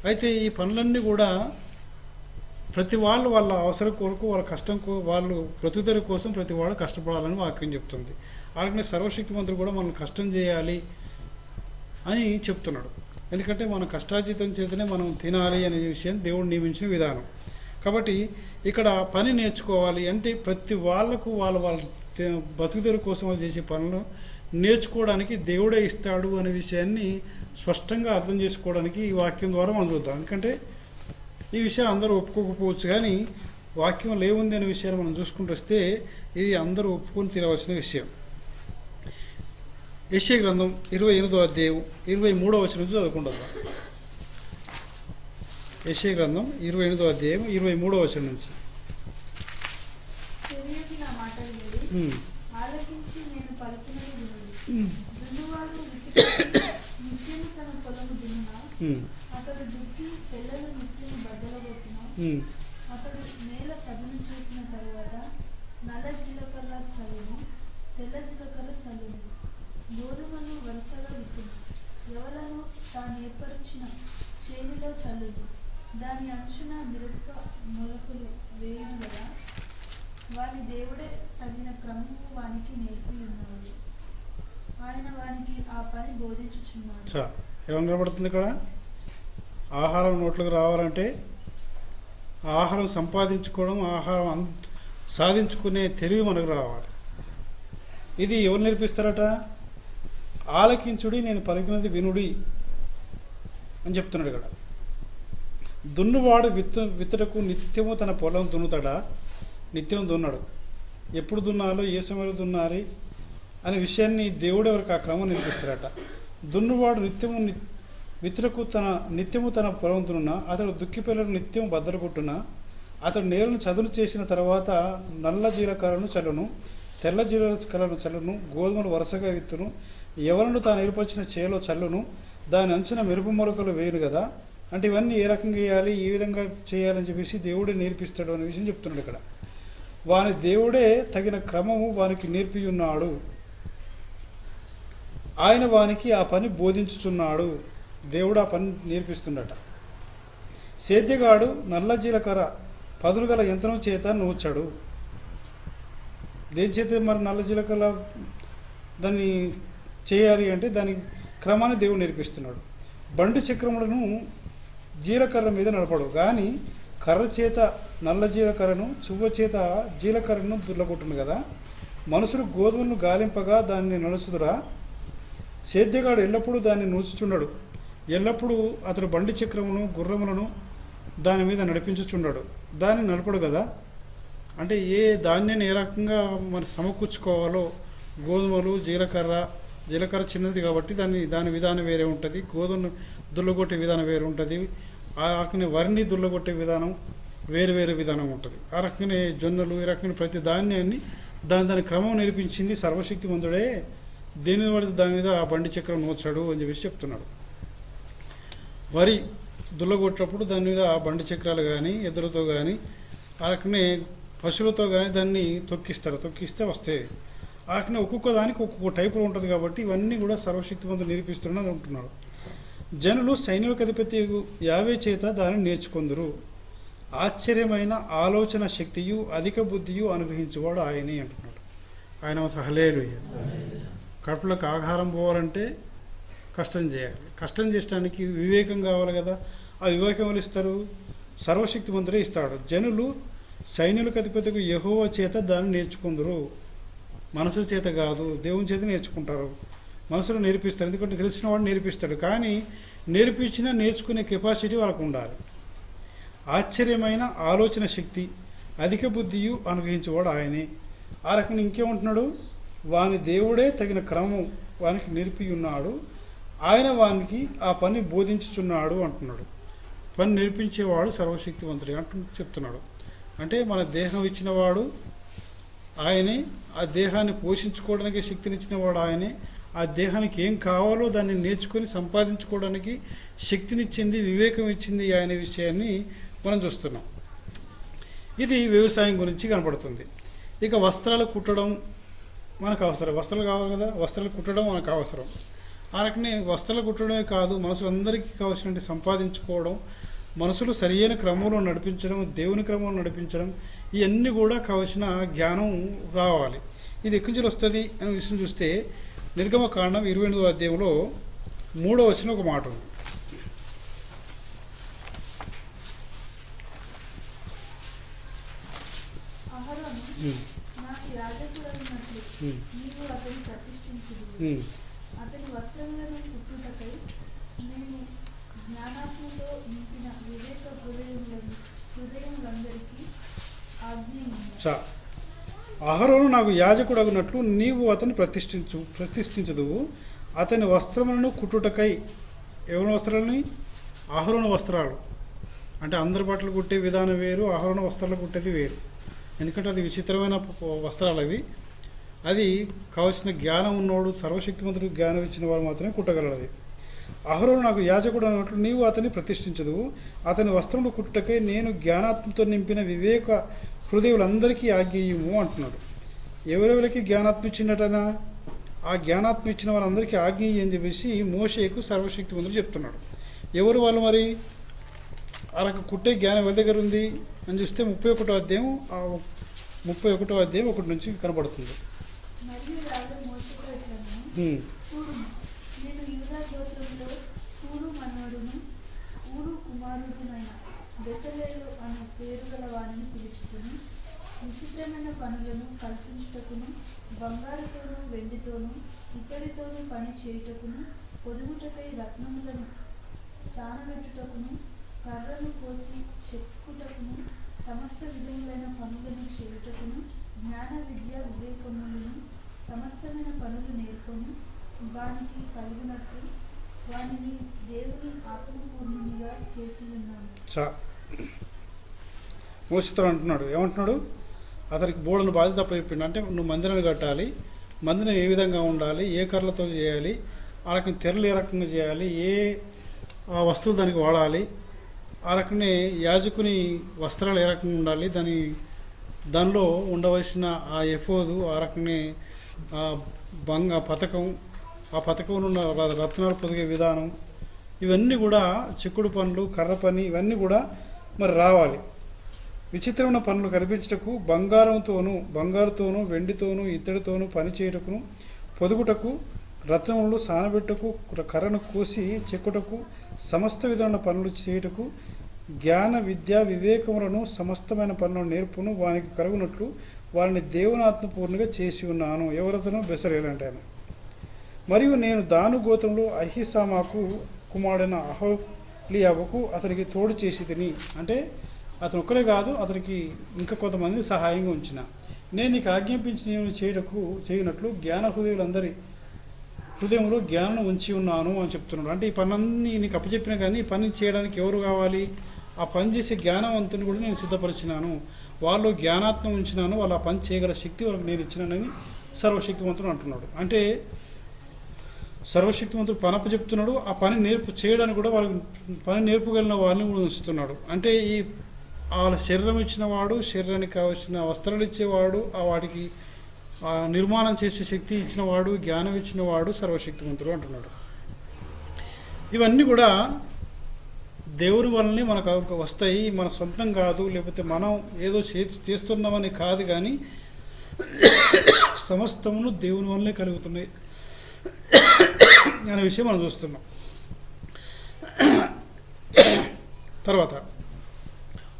అయితే ఈ పనులన్నీ కూడా ప్రతి వాళ్ళు వాళ్ళ అవసరం కొరకు, వాళ్ళ కష్టం వాళ్ళు బ్రతుకుదెరువు కోసం ప్రతి వాళ్ళు కష్టపడాలని వాక్యం చెప్తుంది. అలాగే సర్వశక్తిమంతుడు కూడా మనం కష్టం చేయాలి అని చెప్తున్నాడు. ఎందుకంటే మన కష్టార్జితం చేతనే మనం తినాలి అనే విషయం దేవుడు నియమించిన విధానం. కాబట్టి ఇక్కడ పని నేర్చుకోవాలి అంటే ప్రతి వాళ్ళకు వాళ్ళ బతుకుదెరువు కోసం వాళ్ళు చేసే పనులు నేర్చుకోవడానికి దేవుడే ఇస్తాడు అనే విషయాన్ని స్పష్టంగా అర్థం చేసుకోవడానికి ఈ వాక్యం ద్వారా మనం చూద్దాం. ఎందుకంటే ఈ విషయాలు అందరూ ఒప్పుకోకపోవచ్చు, కానీ వాక్యం ఏముంది అనే విషయాన్ని మనం చూసుకుంటూ వస్తే ఇది అందరూ ఒప్పుకొని తీరవలసిన విషయం. యెషయా గ్రంథం 28వ అధ్యాయం 23వ వచనం నుంచి చదువుకుంటాం. యెషయా గ్రంథం 28వ అధ్యాయం 23వ వచనం నుంచి. ఆలకించి నేను పలుకున్నది వినుడి. దున్నువాడు నిత్యము తన పొలము దున్నునా, అతడు దుక్కి తెల్లలు నిత్యము బద్దలగొట్టినా, అతడు నేల సదును చేసిన తరువాత నల్ల జీలకర్ర చల్లును, తెల్ల జీలకర్ర చల్లును. గోధుమలు వరుసగా విత్తును, ఎవలను తాను ఏర్పరిచిన చేనిలో చల్లును. దాని అంచున మిరప మొలకలు వేయును కదా, వాని దేవుడే తగిన క్రమము వానికి నేర్పి ఉన్నాడు. ఆయన వానికి ఆ పని బోధించుచున్నాడు. ఏమని కనబడుతుంది ఇక్కడ? ఆహారం నోట్లోకి రావాలంటే, ఆహారం సంపాదించుకోవడం, ఆహారం సాధించుకునే తెలివి మనకు రావాలి. ఇది ఎవరు నేర్పిస్తారట? ఆలకించుడి నేను పలికినది వినుడి అని చెప్తున్నాడు ఇక్కడ. దున్నువాడు విత్తుటకు నిత్యము తన పొలం దున్నుతాడా? నిత్యం దున్నాడు. ఎప్పుడు దున్నాలో, ఏ సమయంలో దున్నాలి అనే విషయాన్ని దేవుడు ఎవరికి ఆ క్రమం నేర్పిస్తారట. దున్నువాడు విత్తుటకు నిత్యము తన పొలం దున్నున, అతడు దుక్కి పిల్లలు నిత్యం బద్దలుకొట్టున, అతడు నేలను చదును చేసిన తర్వాత నల్ల జీలకర్రను చల్లును, తెల్ల జీలకర్రను చల్లును, గోధుమలు వరుసగా విత్తును, ఎవరిను తాను ఏర్పరిచిన చేలో చల్లును, దాని అంచున మెరుపు మొలకలు వేయును కదా, అంటే ఇవన్నీ ఏ రకంగా చేయాలి, ఏ విధంగా చేయాలని చెప్పేసి దేవుడే నేర్పిస్తాడు అనే విషయం చెప్తున్నాడు ఇక్కడ. వాని దేవుడే తగిన క్రమము వానికి నేర్పి ఉన్నాడు, ఆయన వానికి ఆ పని బోధించుచున్నాడు. దేవుడు ఆ పని నేర్పిస్తుండట. సేద్యగాడు నల్ల జీలకర్ర పదులు గల యంత్రం చేత నూర్చాడు. దేని చేత మరి నల్ల జీలకర్ర దాన్ని చేయాలి అంటే దాని క్రమాన్ని దేవుడు నేర్పిస్తున్నాడు. బండి చక్రములను జీలకర్ర మీద నడపడు, కానీ కర్ర చేత నల్ల జీలకర్రను, చువ్వ చేత జీలకర్రను దుర్లగొట్టును కదా. మనుషులు గోధుమలను గాలింపగా దాన్ని నడుచుదురా. సేద్యగాడు ఎల్లప్పుడూ దాన్ని నూచుచున్నాడు. ఎల్లప్పుడూ అతడు బండి చక్రమును గుర్రములను దాని మీద నడిపించుచున్నాడు, దాన్ని నడపడు కదా. అంటే ఏ ధాన్యాన్ని ఏ రకంగా మరి సమకూర్చుకోవాలో, గోధుమలు జీలకర్ర చిన్నది కాబట్టి దాని విధానం వేరే ఉంటుంది, గోధుమను దుల్లగొట్టే విధానం వేరే ఉంటుంది, ఆ రకంగా వరిని దుల్లగొట్టే విధానం వేరు విధానం ఉంటుంది. ఆ రకంగానే జొన్నలు, ఈ రకమైన ప్రతి ధాన్యాన్ని దాని క్రమం నేర్పించింది సర్వశక్తిమంతుడే. దేని పడితే దాని మీద ఆ బండి చక్రం నోచాడు అని చెప్పేసి చెప్తున్నాడు. వరి దుల్లగొట్టినప్పుడు దాని మీద ఆ బండి చక్రాలు కానీ, ఎద్దులతో కానీ, ఆ రకనే పశువులతో కానీ దాన్ని తొక్కిస్తే వస్తాయి. ఆ రకంగా ఒక్కొక్క దానికి ఒక్కొక్క టైపులో ఉంటుంది కాబట్టి ఇవన్నీ కూడా సర్వశక్తివంతుడు నేర్పిస్తున్నది అంటున్నాడు. జనులు సైన్యులకు అధిపతి యావే చేత దాన్ని నేర్చుకుందరు. ఆశ్చర్యమైన ఆలోచన శక్తియు అధిక బుద్ధియు అనుగ్రహించేవాడు ఆయనే అంటున్నాడు. ఆయన అసలు హల్లెలూయా. కడుపులకు ఆహారం పోవాలంటే కష్టం చేయాలి. కష్టం చేయడానికి వివేకం కావాలి కదా. ఆ వివేకం ఎవరు ఇస్తారు? సర్వశక్తిమంతుడే ఇస్తాడు. జనులు సైన్యులకు అధిపతికి యెహోవా చేత దాన్ని నేర్చుకుందరు. మనసు చేత కాదు, దేవుని చేత నేర్చుకుంటారు. మనసులో నేర్పిస్తారు, ఎందుకంటే తెలిసిన వాడు నేర్పిస్తాడు. కానీ నేర్చుకునే కెపాసిటీ వాళ్ళకు ఉండాలి. ఆశ్చర్యమైన ఆలోచన శక్తి అధిక బుద్ధియు అనుగ్రహించేవాడు ఆయనే. ఆ రకంగా ఇంకేమంటున్నాడు? వాని దేవుడే తగిన క్రమం వానికి నేర్పి ఉన్నాడు, ఆయన వానికి ఆ పని బోధించుచున్నాడు అంటున్నాడు. పని నేర్పించేవాడు సర్వశక్తివంతుడే చెప్తున్నాడు. అంటే మన దేహం ఇచ్చినవాడు ఆయనే, ఆ దేహాన్ని పోషించుకోవడానికి శక్తినిచ్చినవాడు ఆయనే, ఆ దేహానికి ఏం కావాలో దాన్ని నేర్చుకొని సంపాదించుకోవడానికి శక్తినిచ్చింది, వివేకం ఇచ్చింది ఆయన విషయాన్ని మనం చూస్తున్నాం. ఇది వ్యవసాయం గురించి కనపడుతుంది. ఇక వస్త్రాలు కుట్టడం మనకు అవసరం. వస్త్రాలు కావాలి కదా, వస్త్రాలు కుట్టడం మనకు అవసరం. ఆ రకంగా వస్త్రాలు కుట్టడమే కాదు, మనసులందరికీ కావాల్సినటువంటి సంపాదించుకోవడం, మనసులు సరియైన క్రమంలో నడిపించడం, దేవుని క్రమంలో నడిపించడం, ఇవన్నీ కూడా కావాల్సిన జ్ఞానం రావాలి. ఇది ఎక్కడి నుంచి వస్తుంది అనే విషయం చూస్తే నిర్గమకాండం 28వ అధ్యాయంలో 3వ వచనం ఒక మాట ఉంది. అతని వస్త్రములను కుట్టుటకై నేను జ్ఞానాత్మతో నింపిన వివేక హృదయములందరికీ ఆజ్ఞ. అహరోను నాకు యాజకుడు అగునట్లు నీవు అతన్ని ప్రతిష్ఠించదువు. అతని వస్త్రములను కుట్టుటకై, ఎవరి వస్త్రాలని? అహరోను వస్త్రాలు. అంటే అందరి బట్టలు కుట్టే విధానం వేరు, అహరోను వస్త్రాలు కుట్టేది వేరు. ఎందుకంటే అది విచిత్రమైన వస్త్రాలు అవి. అది కావాల్సిన జ్ఞానం ఉన్నవాడు, సర్వశక్తిమంతుడు జ్ఞానం ఇచ్చిన వాడు మాత్రమే కుట్టగలడు. అది అహరోను నాకు యాజకుడు అన్నట్లు నీవు అతన్ని ప్రతిష్ఠించదువు. అతని వస్త్రములు కుట్టుటకై నేను జ్ఞానాత్మతో నింపిన వివేక హృదయులందరికీ ఆజ్ఞేయము అంటున్నాడు. ఎవరెవరికి జ్ఞానాత్మ ఇచ్చిండటనా? ఆ జ్ఞానాత్మ ఇచ్చిన వాళ్ళందరికీ ఆజ్ఞేయ అని చెప్పేసి మోషేకు సర్వశక్తిమంతుడు చెప్తున్నాడు. ఎవరు వాళ్ళు మరి? ఆ రకం కుట్టే జ్ఞానం ఎవరి దగ్గర ఉంది అని చూస్తే 31వ అధ్యాయం 1 నుంచి కనబడుతుంది. నేను యూదా గోత్రంలో పూరు మనవడును ఊరు కుమారుడునైన బెసలేలు అనే పేరు గల వారిని పిలుచుకుని విచిత్రమైన పనులను కల్పించుటకును, బంగారుతోనూ వెండితోనూ ఇత్తడితోనూ పని చేయుటకును, పొదుగుటకై రత్నములను సానబెట్టుటకును, కర్రను కోసి చెక్కుటకును, సమస్త విధములైన పనులను చేయుటకును, జ్ఞాన విద్య వివేకములను సమస్తమైన పనులు నేర్కొని వానికి కలిగినట్టు వానిని దేవుని ఆత్మపూర్ణునిగా చేసి ఉన్నాను. మోషేతో అంటున్నాడు. ఏమంటున్నాడు? అతనికి బోర్డును బాధ్యత చెప్పిండు. అంటే నువ్వు మందిరాన్ని కట్టాలి, మందిరం ఏ విధంగా ఉండాలి, ఏ కర్రలతో చేయాలి, ఆ రకంగా తెరలు ఏ రకంగా చేయాలి, ఏ ఆ వస్తువు దానికి వాడాలి. ఆ రకంగా యాజకుని వస్త్రాలు ఏ రకంగా ఉండాలి, దానిలో ఉండవలసిన ఆ ఎఫోదు, ఆ రకంగా ఆ పథకం, ఆ పథకంలో ఉన్న రత్నాలు పొదిగే విధానం, ఇవన్నీ కూడా చిక్కుడు పనులు, కర్ర పని, ఇవన్నీ కూడా మరి రావాలి. విచిత్రమైన పనులు కనిపించుటకు బంగారుతోనూ వెండితోనూ ఇత్తడితోనూ పని చేయుటకును, పొదుగుటకు, రత్నములు సానబెట్టుటకు, కర్రను కోసి చెక్కుటకు, సమస్త విధమైన పనులు చేయుటకు, జ్ఞాన విద్య వివేకములను సమస్తమైన పనులను నేర్పును వానికి కలుగునట్లు వారిని దేవుని ఆత్మపూర్ణంగా చేసి ఉన్నాను. ఎవరతను? బెసలేలు అంటాను. మరియు నేను దాను గోత్రంలో అహిసామాకు కుమారుడైన అహోలియాబుకు అతనికి తోడు చేసి తిని, అంటే అతను ఒక్కడే కాదు, అతనికి ఇంకా కొంతమంది సహాయంగా ఉంచిన. నేను నీకు ఆజ్ఞాపించిన చేయనట్లు జ్ఞాన హృదయులందరి హృదయంలో జ్ఞానం ఉంచి ఉన్నాను అని చెప్తున్నాడు. అంటే ఈ పనులన్నీ నీకు అప్పచెప్పినా కానీ ఈ పని చేయడానికి ఎవరు కావాలి? ఆ పని చేసే జ్ఞానవంతుని కూడా నేను సిద్ధపరిచినాను, వాళ్ళు జ్ఞానాత్మ ఉంచినాను, వాళ్ళు ఆ పని చేయగల శక్తి వాళ్ళకి నేను ఇచ్చినానని సర్వశక్తివంతుడు అంటున్నాడు. అంటే సర్వశక్తివంతుడు పని అప్పచెప్తున్నాడు, ఆ పని చేయడానికి కూడా వాళ్ళకి పని నేర్పగలిగిన వాళ్ళని కూడా ఉంచుతున్నాడు. అంటే వాళ్ళ శరీరం ఇచ్చినవాడు, శరీరానికి కావాల్సిన వస్త్రాలు ఇచ్చేవాడు, వాటికి నిర్మాణం చేసే శక్తి ఇచ్చినవాడు, జ్ఞానం ఇచ్చినవాడు సర్వశక్తివంతుడు అంటున్నాడు. ఇవన్నీ కూడా దేవుని వల్లనే మనకు వస్తాయి, మన సొంతం కాదు, లేకపోతే మనం ఏదో చేస్తున్నామని కాదు, కానీ సమస్తమును దేవుని వల్లనే కలుగుతున్నాయి అనే విషయం మనం చూస్తున్నాం. తర్వాత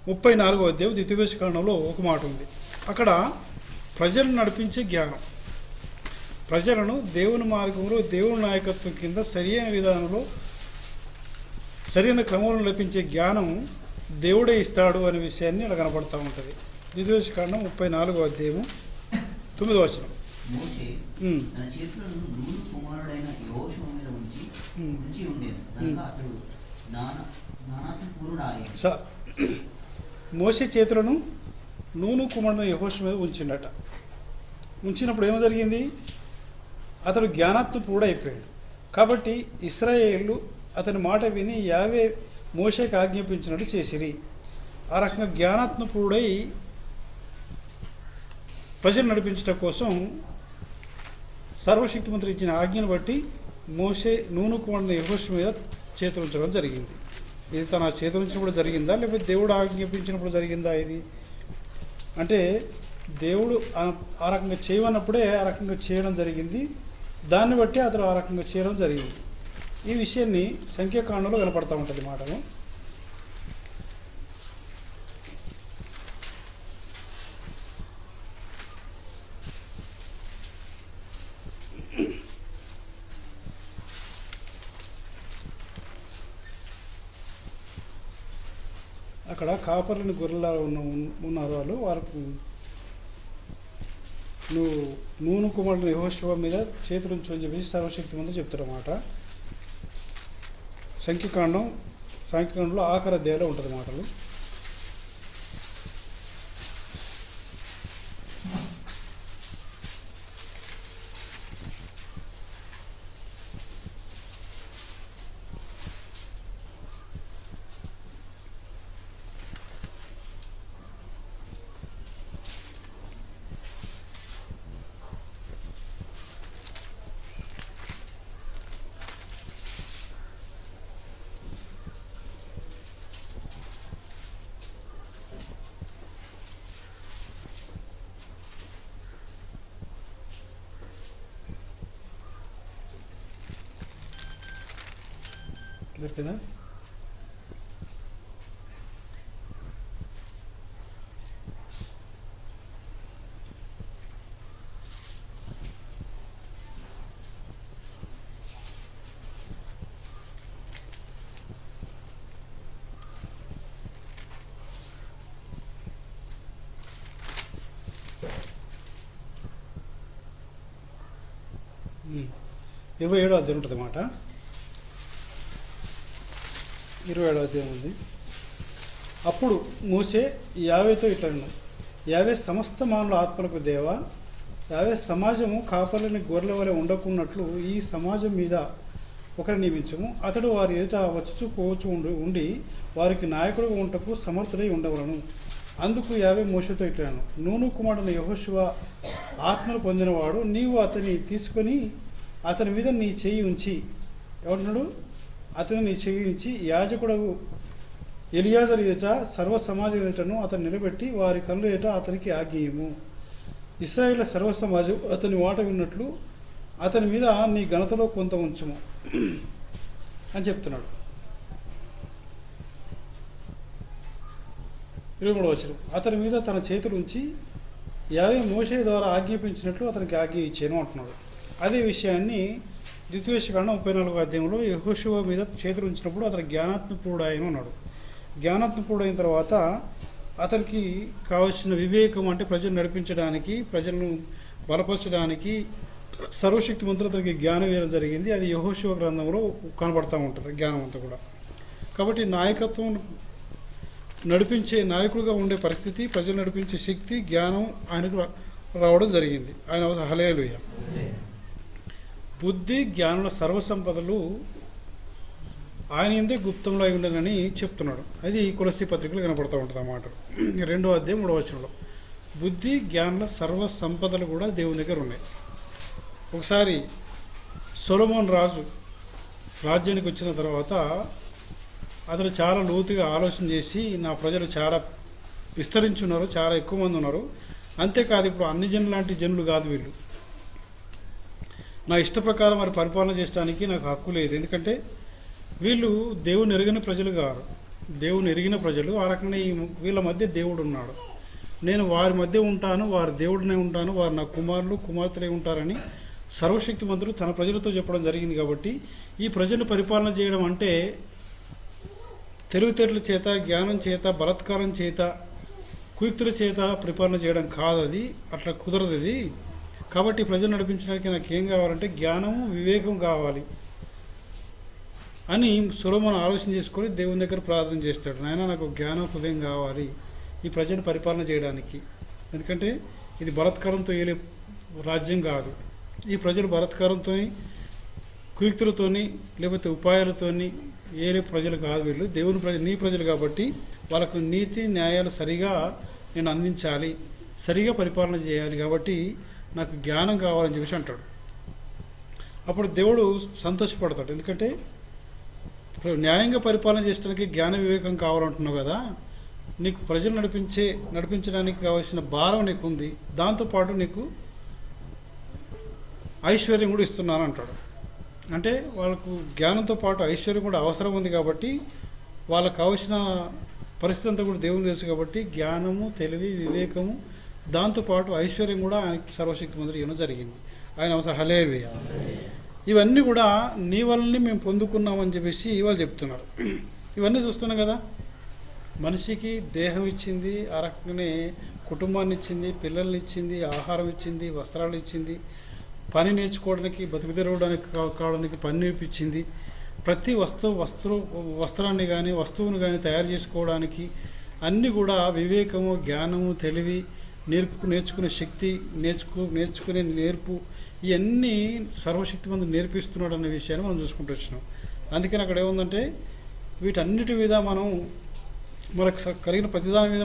34వ అధ్యాయం ద్వితీయోపదేశకాండంలో ఒక మాట ఉంది. అక్కడ ప్రజలను నడిపించే జ్ఞానం, ప్రజలను దేవుని మార్గంలో దేవుని నాయకత్వం కింద సరైన విధానంలో సరైన క్రమంలో నడిపించే జ్ఞానం దేవుడే ఇస్తాడు అనే విషయాన్ని అలా కనపడుతూ ఉంటుంది. ద్వితీయోపదేశకాండం 34వ అధ్యాయం 9వ వచనం. మోషే చేతులను నూను కుమారుడైన యెహోషువ మీద ఉంచిండట. ఉంచినప్పుడు ఏమో జరిగింది? అతడు జ్ఞానాత్మకుడు అయిపోయాడు. కాబట్టి ఇశ్రాయేలు అతని మాట విని యావే మోషేకి ఆజ్ఞాపించినట్టు చేసిరి. ఆ రకంగా జ్ఞానాత్మకుడై ప్రజలు నడిపించడం కోసం సర్వశక్తిమంతుడు ఇచ్చిన ఆజ్ఞను బట్టి మోషే నూను కుమారుడైన యెహోషువ మీద చేతులు ఉంచడం జరిగింది. ఇది తన చేతులు ఉంచినప్పుడు జరిగిందా, లేకపోతే దేవుడు ఆజ్ఞాపించినప్పుడు జరిగిందా? ఇది అంటే దేవుడు ఆ రకంగా చేయమన్నప్పుడే ఆ రకంగా చేయడం జరిగింది. దాన్ని బట్టి అతను ఆ రకంగా చేయడం జరిగింది. ఈ విషయాన్ని సంఖ్యాకాండంలో కనపడతా ఉంటుంది మాటలు. అక్కడ కాపర్లని గొర్రెలు ఉన్నారు, వారికి నువ్వు నూను కుమారుడు యెహోషువ మీద చేతులు ఉంచని చెప్పేసి సర్వశక్తిమంతుడు చెప్తారన్నమాట. సంఖ్యాకాండంలో ఆఖరి అధ్యాయంలో ఉంటుంది మాటలు. కదా ఇరవై 27వ అధ్యాయం ఉంటుంది అన్నమాట. 27వ అధ్యాయం ఉంది. అప్పుడు మోషే యావేతో ఇట్లను, యావే సమస్త మానవుల ఆత్మలకు దేవా, యావే సమాజము కాపర్లని గొర్రెల వలె ఉండకున్నట్లు ఈ సమాజం మీద ఒకరిని నియమించము, అతడు వారి ఎదుట వచ్చుచూ పోవచ్చు ఉండి వారికి నాయకుడు ఉంటకు సమర్థుడై ఉండవలను. అందుకు యావే మోషేతో ఇట్లాను, నూను కుమారుడైన యెహోషువ ఆత్మను పొందినవాడు, నీవు అతన్ని తీసుకొని అతని మీద నీ చెయ్యి ఉంచి, ఎవరున్నాడు, అతని నీ చెయ్యి ఉంచి యాజకుడు ఎలియాజరు ఎదుట సర్వ సమాజం ఎదుటను అతను నిలబెట్టి వారి కన్నుల ఎదుట అతనికి ఆజ్ఞేయము. ఇశ్రాయేళ్ల సర్వ సమాజం అతని మాట విన్నట్లు అతని మీద నీ ఘనతలో కొంత ఉంచము అని చెప్తున్నాడు. 23వ వచనం, అతని మీద తన చేతులు ఉంచి యావే మోషే ద్వారా ఆజ్ఞాపించినట్లు అతనికి ఆజ్ఞ ఇచ్చాను అంటున్నాడు. అదే విషయాన్ని ద్వితీయోపదేశకాండం 34వ అధ్యాయంలో యెహోషువ మీద చేతులు ఉంచినప్పుడు అతను జ్ఞానాత్మకుడు ఆయన ఉన్నాడు. జ్ఞానాత్మకుడు అయిన తర్వాత అతనికి కావలసిన వివేకం, అంటే ప్రజలు నడిపించడానికి, ప్రజలను బలపరచడానికి సర్వశక్తి మంత్రులు అతనికి జ్ఞానం ఇవ్వడం జరిగింది. అది యెహోషువ గ్రంథంలో కనబడుతూ ఉంటుంది జ్ఞానం అంతా కూడా. కాబట్టి నాయకత్వం, నడిపించే నాయకుడిగా ఉండే పరిస్థితి, ప్రజలు నడిపించే శక్తి, జ్ఞానం ఆయనకు రావడం జరిగింది. ఆయన హల్లెలూయా. బుద్ధి జ్ఞానుల సర్వసంపదలు ఆయన ఎందే గుప్తంలో అయి ఉండనని చెప్తున్నాడు. అది కొలస్సీ పత్రికలు కనపడుతూ ఉంటుంది అన్నమాట. 2వ అధ్యాయం 3వ వచనంలో బుద్ధి జ్ఞానుల సర్వ సంపదలు కూడా దేవుని దగ్గర ఉన్నాయి. ఒకసారి సొలొమోన్ రాజు రాజ్యానికి వచ్చిన తర్వాత అతను చాలా లోతుగా ఆలోచన చేసి, నా ప్రజలు చాలా విస్తరించున్నారు, చాలా ఎక్కువ మంది ఉన్నారు, అంతేకాదు ఇప్పుడు అన్ని జనులు లాంటి జనులు కాదు వీళ్ళు, నా ఇష్ట ప్రకారం వారి పరిపాలన చేయడానికి నాకు హక్కు లేదు. ఎందుకంటే వీళ్ళు దేవుని ఎరిగిన ప్రజలు కాదు, దేవుని ఎరిగిన ప్రజలు. ఆ రకంగా వీళ్ళ మధ్య దేవుడు ఉన్నాడు, నేను వారి మధ్య ఉంటాను, వారి దేవుడినే ఉంటాను, వారు నా కుమారులు కుమార్తెలే ఉంటారని సర్వశక్తి మంత్రులు తన ప్రజలతో చెప్పడం జరిగింది. కాబట్టి ఈ ప్రజలను పరిపాలన చేయడం అంటే తెలివితేటల చేత, జ్ఞానం చేత, బలాత్కారం చేత, కుయుక్తుల చేత పరిపాలన చేయడం కాదు, అది అట్లా కుదరదు అది. కాబట్టి ప్రజలు నడిపించడానికి నాకు ఏం కావాలంటే జ్ఞానము, వివేకం కావాలి అని సొలొమోను ఆలోచన చేసుకొని దేవుని దగ్గర ప్రార్థన చేస్తాడు. నాయన నాకు జ్ఞానం, హృదయం కావాలి ఈ ప్రజలను పరిపాలన చేయడానికి. ఎందుకంటే ఇది బలాత్కారంతో ఏలే రాజ్యం కాదు. ఈ ప్రజలు బలాత్కారంతో, కుయుక్తులతోని, లేకపోతే ఉపాయాలతోని ఏలే ప్రజలు కాదు. వీళ్ళు దేవుని ప్రజలు, నీ ప్రజలు. కాబట్టి వాళ్ళకు నీతి న్యాయాలు సరిగా నేను అందించాలి, సరిగా పరిపాలన చేయాలి. కాబట్టి నాకు జ్ఞానం కావాలని చెప్పేసి అంటాడు. అప్పుడు దేవుడు సంతోషపడతాడు. ఎందుకంటే న్యాయంగా పరిపాలన చేయడానికి జ్ఞాన వివేకం కావాలంటున్నావు కదా, నీకు ప్రజలు నడిపించడానికి కావాల్సిన భారం నీకు ఉంది, దాంతోపాటు నీకు ఐశ్వర్యం కూడా ఇస్తున్నాను అంటాడు. అంటే వాళ్ళకు జ్ఞానంతో పాటు ఐశ్వర్యం కూడా అవసరం ఉంది. కాబట్టి వాళ్ళకు కావాల్సిన పరిస్థితి అంతా కూడా దేవుని తెలుసు. కాబట్టి జ్ఞానము, తెలివి, వివేకము, దాంతోపాటు ఐశ్వర్యం కూడా ఆయనకి సర్వశక్తి మంత్రి ఇవ్వడం జరిగింది. ఆయన అవసరం హల్లెలూయా. ఇవన్నీ కూడా నీ వల్లనే మేము పొందుకున్నామని చెప్పేసి వాళ్ళు చెప్తున్నారు. ఇవన్నీ చూస్తున్నాం కదా, మనిషికి దేహం ఇచ్చింది, ఆ రకంగానే కుటుంబాన్ని ఇచ్చింది, పిల్లల్ని ఇచ్చింది, ఆహారం ఇచ్చింది, వస్త్రాలు ఇచ్చింది, పని నేర్చుకోవడానికి, బతుకు తెరవడానికి కావడానికి పని నేర్పించింది. ప్రతి వస్త్రాన్ని కానీ వస్తువును కానీ తయారు చేసుకోవడానికి అన్నీ కూడా వివేకము, జ్ఞానము, తెలివి, నేర్చుకునే శక్తి, నేర్చుకునే నేర్పు, ఇవన్నీ సర్వశక్తి మంది నేర్పిస్తున్నాడు అనే విషయాన్ని మనం చూసుకుంటూ వచ్చినాం. అందుకని అక్కడ ఏముందంటే వీటన్నిటి మీద మనకు కలిగిన ప్రతిదాని మీద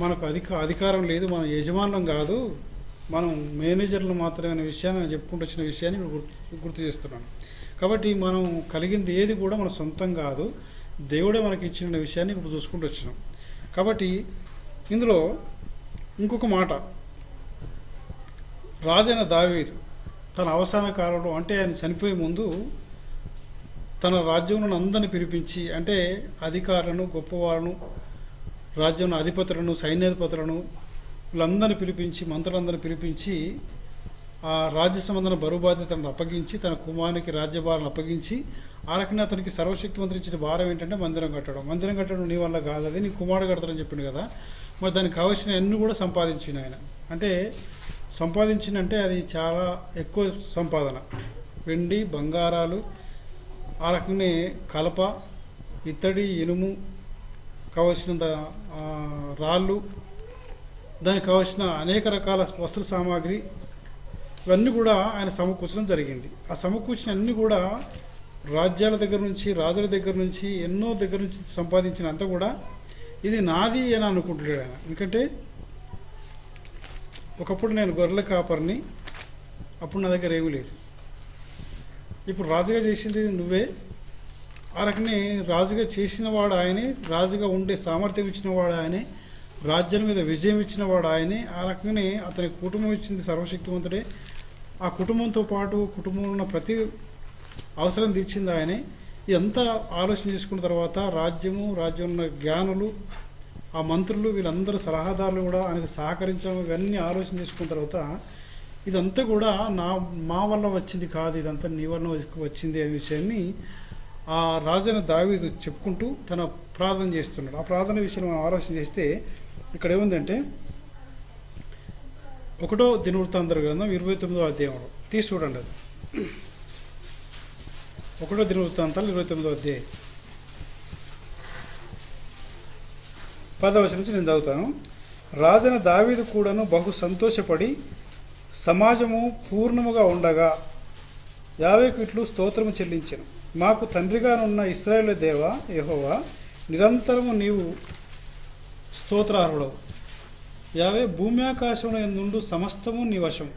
మనకు అధికారం లేదు, మనం యజమానులం కాదు, మనం మేనేజర్లు మాత్రమే అనే విషయాన్ని నేను చెప్పుకుంటూ వచ్చిన విషయాన్ని గుర్తు చేస్తున్నాను. కాబట్టి మనం కలిగింది ఏది కూడా మన సొంతం కాదు, దేవుడే మనకి ఇచ్చిన విషయాన్ని ఇప్పుడు చూసుకుంటూ వచ్చినాం. కాబట్టి ఇందులో ఇంకొక మాట, రాజైన దావీదు తన అవసాన కాలంలో, అంటే ఆయన చనిపోయే ముందు తన రాజ్యంలో అందరిని పిలిపించి, అంటే అధికారులను, గొప్పవాళ్ళను, రాజ్యంలో అధిపతులను, సైన్యాధిపతులను వీళ్ళందరినీ పిలిపించి, మంత్రులందరినీ పిలిపించి ఆ రాజ్య సంబంధన బరువు బాధ్యతలను అప్పగించి, తన కుమారునికి రాజ్యభారాలను అప్పగించి, ఆ రకంగా అతనికి సర్వశక్తి మంత్రి ఇచ్చిన భారం ఏంటంటే మందిరం కట్టడం. మందిరం కట్టడం నీ వల్ల కాదు, అది నీ కుమారుడు కడతాడని చెప్పిండు కదా. మరి దానికి కావాల్సిన అన్నీ కూడా సంపాదించిన ఆయన, అంటే సంపాదించినంటే అది చాలా ఎక్కువ సంపాదన, వెండి, బంగారాలు, ఆ రకంగానే కలప, ఇత్తడి, ఇనుము, కావలసిన రాళ్ళు, దానికి కావలసిన అనేక రకాల వస్త్ర సామాగ్రి, ఇవన్నీ కూడా ఆయన సమకూర్చడం జరిగింది. ఆ సమకూర్చిన అన్నీ కూడా రాజ్యాల దగ్గర నుంచి, రాజుల దగ్గర నుంచి, ఎన్నో దగ్గర నుంచి సంపాదించిన అంతా కూడా ఇది నాది అని అనుకుంటున్నాడు ఆయన. ఎందుకంటే ఒకప్పుడు నేను గొర్రెల కాపరిని, అప్పుడు నా దగ్గర ఏమీ లేదు. ఇప్పుడు రాజుగా చేసింది నువ్వే. ఆ రకంగా రాజుగా చేసిన వాడు ఆయనే, రాజుగా ఉండే సామర్థ్యం ఇచ్చిన వాడు ఆయనే, రాజ్యం మీద విజయం ఇచ్చిన వాడు ఆయనే. ఆ రకంగానే అతని కుటుంబం ఇచ్చింది సర్వశక్తివంతుడే. ఆ కుటుంబంతో పాటు కుటుంబంలో ఉన్న ప్రతి అవసరం తీర్చింది ఆయనే. ఇదంతా ఆలోచన చేసుకున్న తర్వాత రాజ్యంలో ఉన్న జ్ఞానులు, ఆ మంత్రులు, వీళ్ళందరూ సలహాదారులు కూడా ఆయనకు సహకరించడం, ఇవన్నీ ఆలోచన చేసుకున్న తర్వాత ఇదంతా కూడా మా వల్ల వచ్చింది కాదు, ఇదంతా నీ వల్ల వచ్చింది అనే విషయాన్ని ఆ రాజైన దావీదు చెప్పుకుంటూ తన ప్రార్థన చేస్తున్నాడు. ఆ ప్రార్థన విషయం మనం ఆలోచన చేస్తే ఇక్కడ ఏముందంటే 1వ దినవృత్తాంతర గ్రంథం 29వ అధ్యాయంలో తీసి చూడండి. అది 1వ దినవృత్తాంతాలు 29వ అధ్యాయం 10వ వచనం నుంచి నేను చదువుతాను. రాజైన దావీదు కూడాను బహు సంతోషపడి సమాజము పూర్ణముగా ఉండగా యావేకు ఇట్లు స్తోత్రము చెల్లించెను. మాకు తండ్రిగానున్న ఇశ్రాయేలు దేవా యెహోవా, నిరంతరము నీవు స్తోత్రార్హుడవు. యావే, భూమి ఆకాశమున ఎందుండు సమస్తము నీ వశము,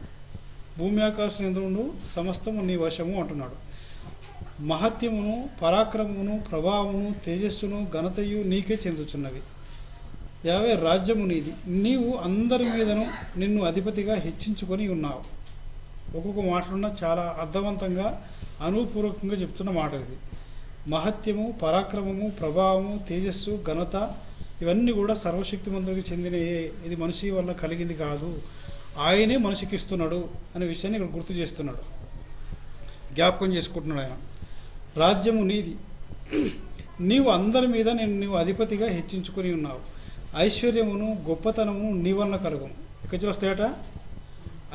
భూమి ఆకాశం ఎందుండు సమస్తము నీ వశము అంటున్నాడు. మహత్యమును, పరాక్రమమును, ప్రభావమును, తేజస్సును, ఘనతయు నీకే చెందుచున్నవి. యావే, రాజ్యము నీది, నీవు అందరి మీదను నిన్ను అధిపతిగా హెచ్చించుకొని ఉన్నావు. ఒక్కొక్క మాటలున్న చాలా అర్థవంతంగా అనుపూర్వకంగా చెప్తున్న మాట ఇది. మహత్యము, పరాక్రమము, ప్రభావము, తేజస్సు, ఘనత ఇవన్నీ కూడా సర్వశక్తిమంతుడికి చెందిన, ఇది మనిషి వల్ల కలిగింది కాదు, ఆయనే మనిషికి ఇస్తున్నాడు అనే విషయాన్ని ఇక్కడ గుర్తు చేస్తున్నాడు, జ్ఞాపకం చేసుకుంటున్నాడు ఆయన. రాజ్యము నీది, నీవు అందరి మీద నీవు అధిపతిగా హెచ్చించుకొని ఉన్నావు. ఐశ్వర్యమును, గొప్పతనము నీ వలన కలుగును. ఎక్కడి వస్తాయట?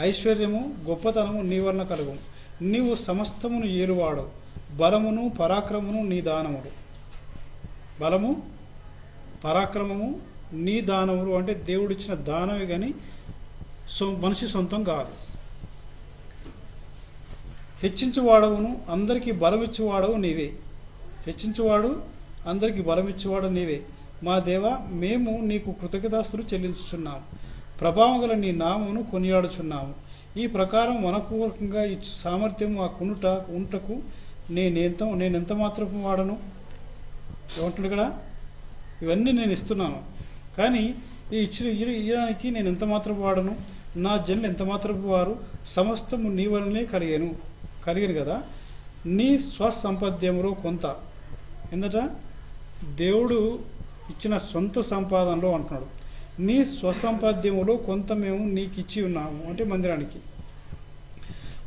ఐశ్వర్యము, గొప్పతనము నీ వలన కలుగును. నీవు సమస్తమును ఏలువాడవు. బలమును, పరాక్రమమును నీ దానములు. బలము, పరాక్రమము నీ దానములు అంటే దేవుడిచ్చిన దానమే కానీ మనిషి సొంతం కాదు. హెచ్చించువాడవును, అందరికీ బలమిచ్చువాడవు నీవే. హెచ్చించువాడు, అందరికీ బలమిచ్చువాడు నీవే. మా దేవా, మేము నీకు కృతజ్ఞతాస్తులు చెల్లించుచున్నాము. ప్రభావం గల నీ నామమును కొనియాడుచున్నాము. ఈ ప్రకారం మనపూర్వకంగా ఇచ్చు సామర్థ్యం ఆ ఉంటకు నేనెంత మాత్రపు వాడను. ఏమంటుంది ఇక్కడ? ఇవన్నీ నేను ఇస్తున్నాను, కానీ ఈ ఇయ్యడానికి నేను ఎంత మాత్రపు వాడను, నా జనులు ఎంత మాత్రపు వారు, సమస్తము నీ వలనే కలిగను కదా. నీ స్వసంపద్యములో కొంత, ఎందుట దేవుడు ఇచ్చిన సొంత సంపాదనలో అంటున్నాడు, నీ స్వసంపాద్యములో కొంత మేము నీకు ఇచ్చి ఉన్నాము అంటే మందిరానికి.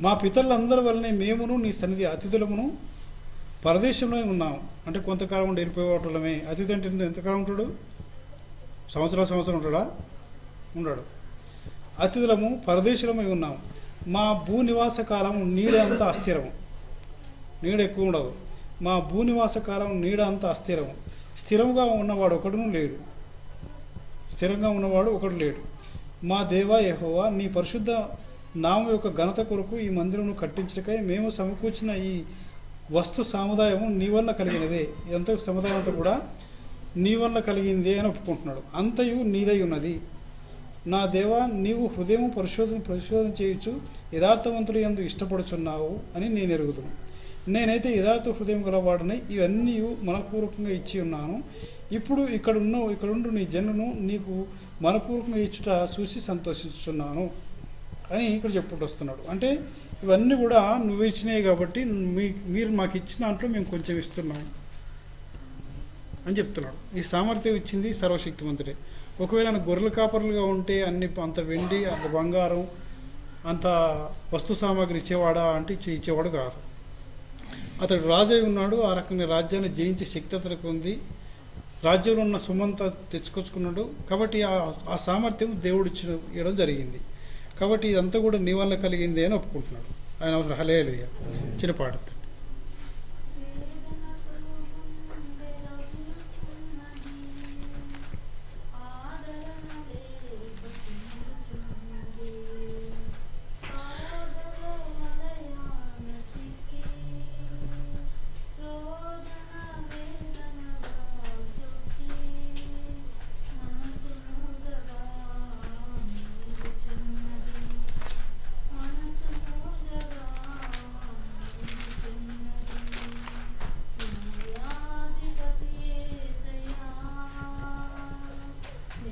మా పితరులందరి వల్లనే మేమును నీ సన్నిధి అతిథులమును పరదేశంలో ఉన్నాము అంటే కొంతకాలం ఉండి వెళ్ళిపోయేవాళ్ళమే. అతిథి అంటే ఎంతకాలం ఉంటాడు? సంవత్సరం ఉంటాడా? ఉండడు. అతిథులము పరదేశంలో ఉన్నాము. మా భూనివాస కాలము నీడ అంతా అస్థిరము. నీడ ఎక్కువ ఉండదు. మా భూనివాస కాలం నీడ అంతా అస్థిరము. స్థిరంగా ఉన్నవాడు ఒకడును లేడు. స్థిరంగా ఉన్నవాడు ఒకడు లేడు. మా దేవా యెహోవా, నీ పరిశుద్ధ నామం యొక్క ఘనత కొరకు ఈ మందిరమును కట్టించటకై మేము సమకూర్చిన ఈ వస్తు సముదాయము నీ వల్ల కలిగినదే. ఎంత సముదాయం అంతా కూడా నీ వల్ల కలిగిందే అని ఒప్పుకుంటున్నాడు. అంతయు నీదై ఉన్నది. నా దేవా, నీవు హృదయం పరిశోధన చేయొచ్చు, యథార్థవంతులు యందు ఇష్టపడుచున్నావు అని నేను ఎరుగుదును. నేనైతే యథార్థ హృదయం గలవాడనై ఇవన్నీ మనపూర్వకంగా ఇచ్చి ఉన్నాను. ఇప్పుడు ఇక్కడుండు నీ జనులను నీకు మనపూర్వకంగా ఇచ్చుట చూసి సంతోషిస్తున్నాను అని ఇక్కడ చెప్పుకుంటూ వస్తున్నాడు. అంటే ఇవన్నీ కూడా నువ్వు ఇచ్చినాయి కాబట్టి మీరు మాకు ఇచ్చిన దాంట్లో మేము కొంచెం ఇస్తున్నాం అని చెప్తున్నాడు. ఈ సామర్థ్యం ఇచ్చింది సర్వశక్తిమంతుడే. ఒకవేళ ఆయన గొర్రెల కాపరులుగా ఉంటే అంత వెండి, అంత బంగారం, అంత వస్తు సామాగ్రి ఇచ్చేవాడా అంటే ఇచ్చేవాడు కాదు. అతడు రాజై ఉన్నాడు. ఆ రకంగా రాజ్యాన్ని జయించే శక్తి అతనికి ఉంది. రాజ్యంలో ఉన్న సొమ్మంతా తెచ్చుకొచ్చుకున్నాడు. కాబట్టి ఆ సామర్థ్యం దేవుడు ఇవ్వడం జరిగింది. కాబట్టి ఇదంతా కూడా నీ వల్ల కలిగింది అని ఒప్పుకుంటున్నాడు ఆయన. హల్లెలూయా. చిన్న పాట.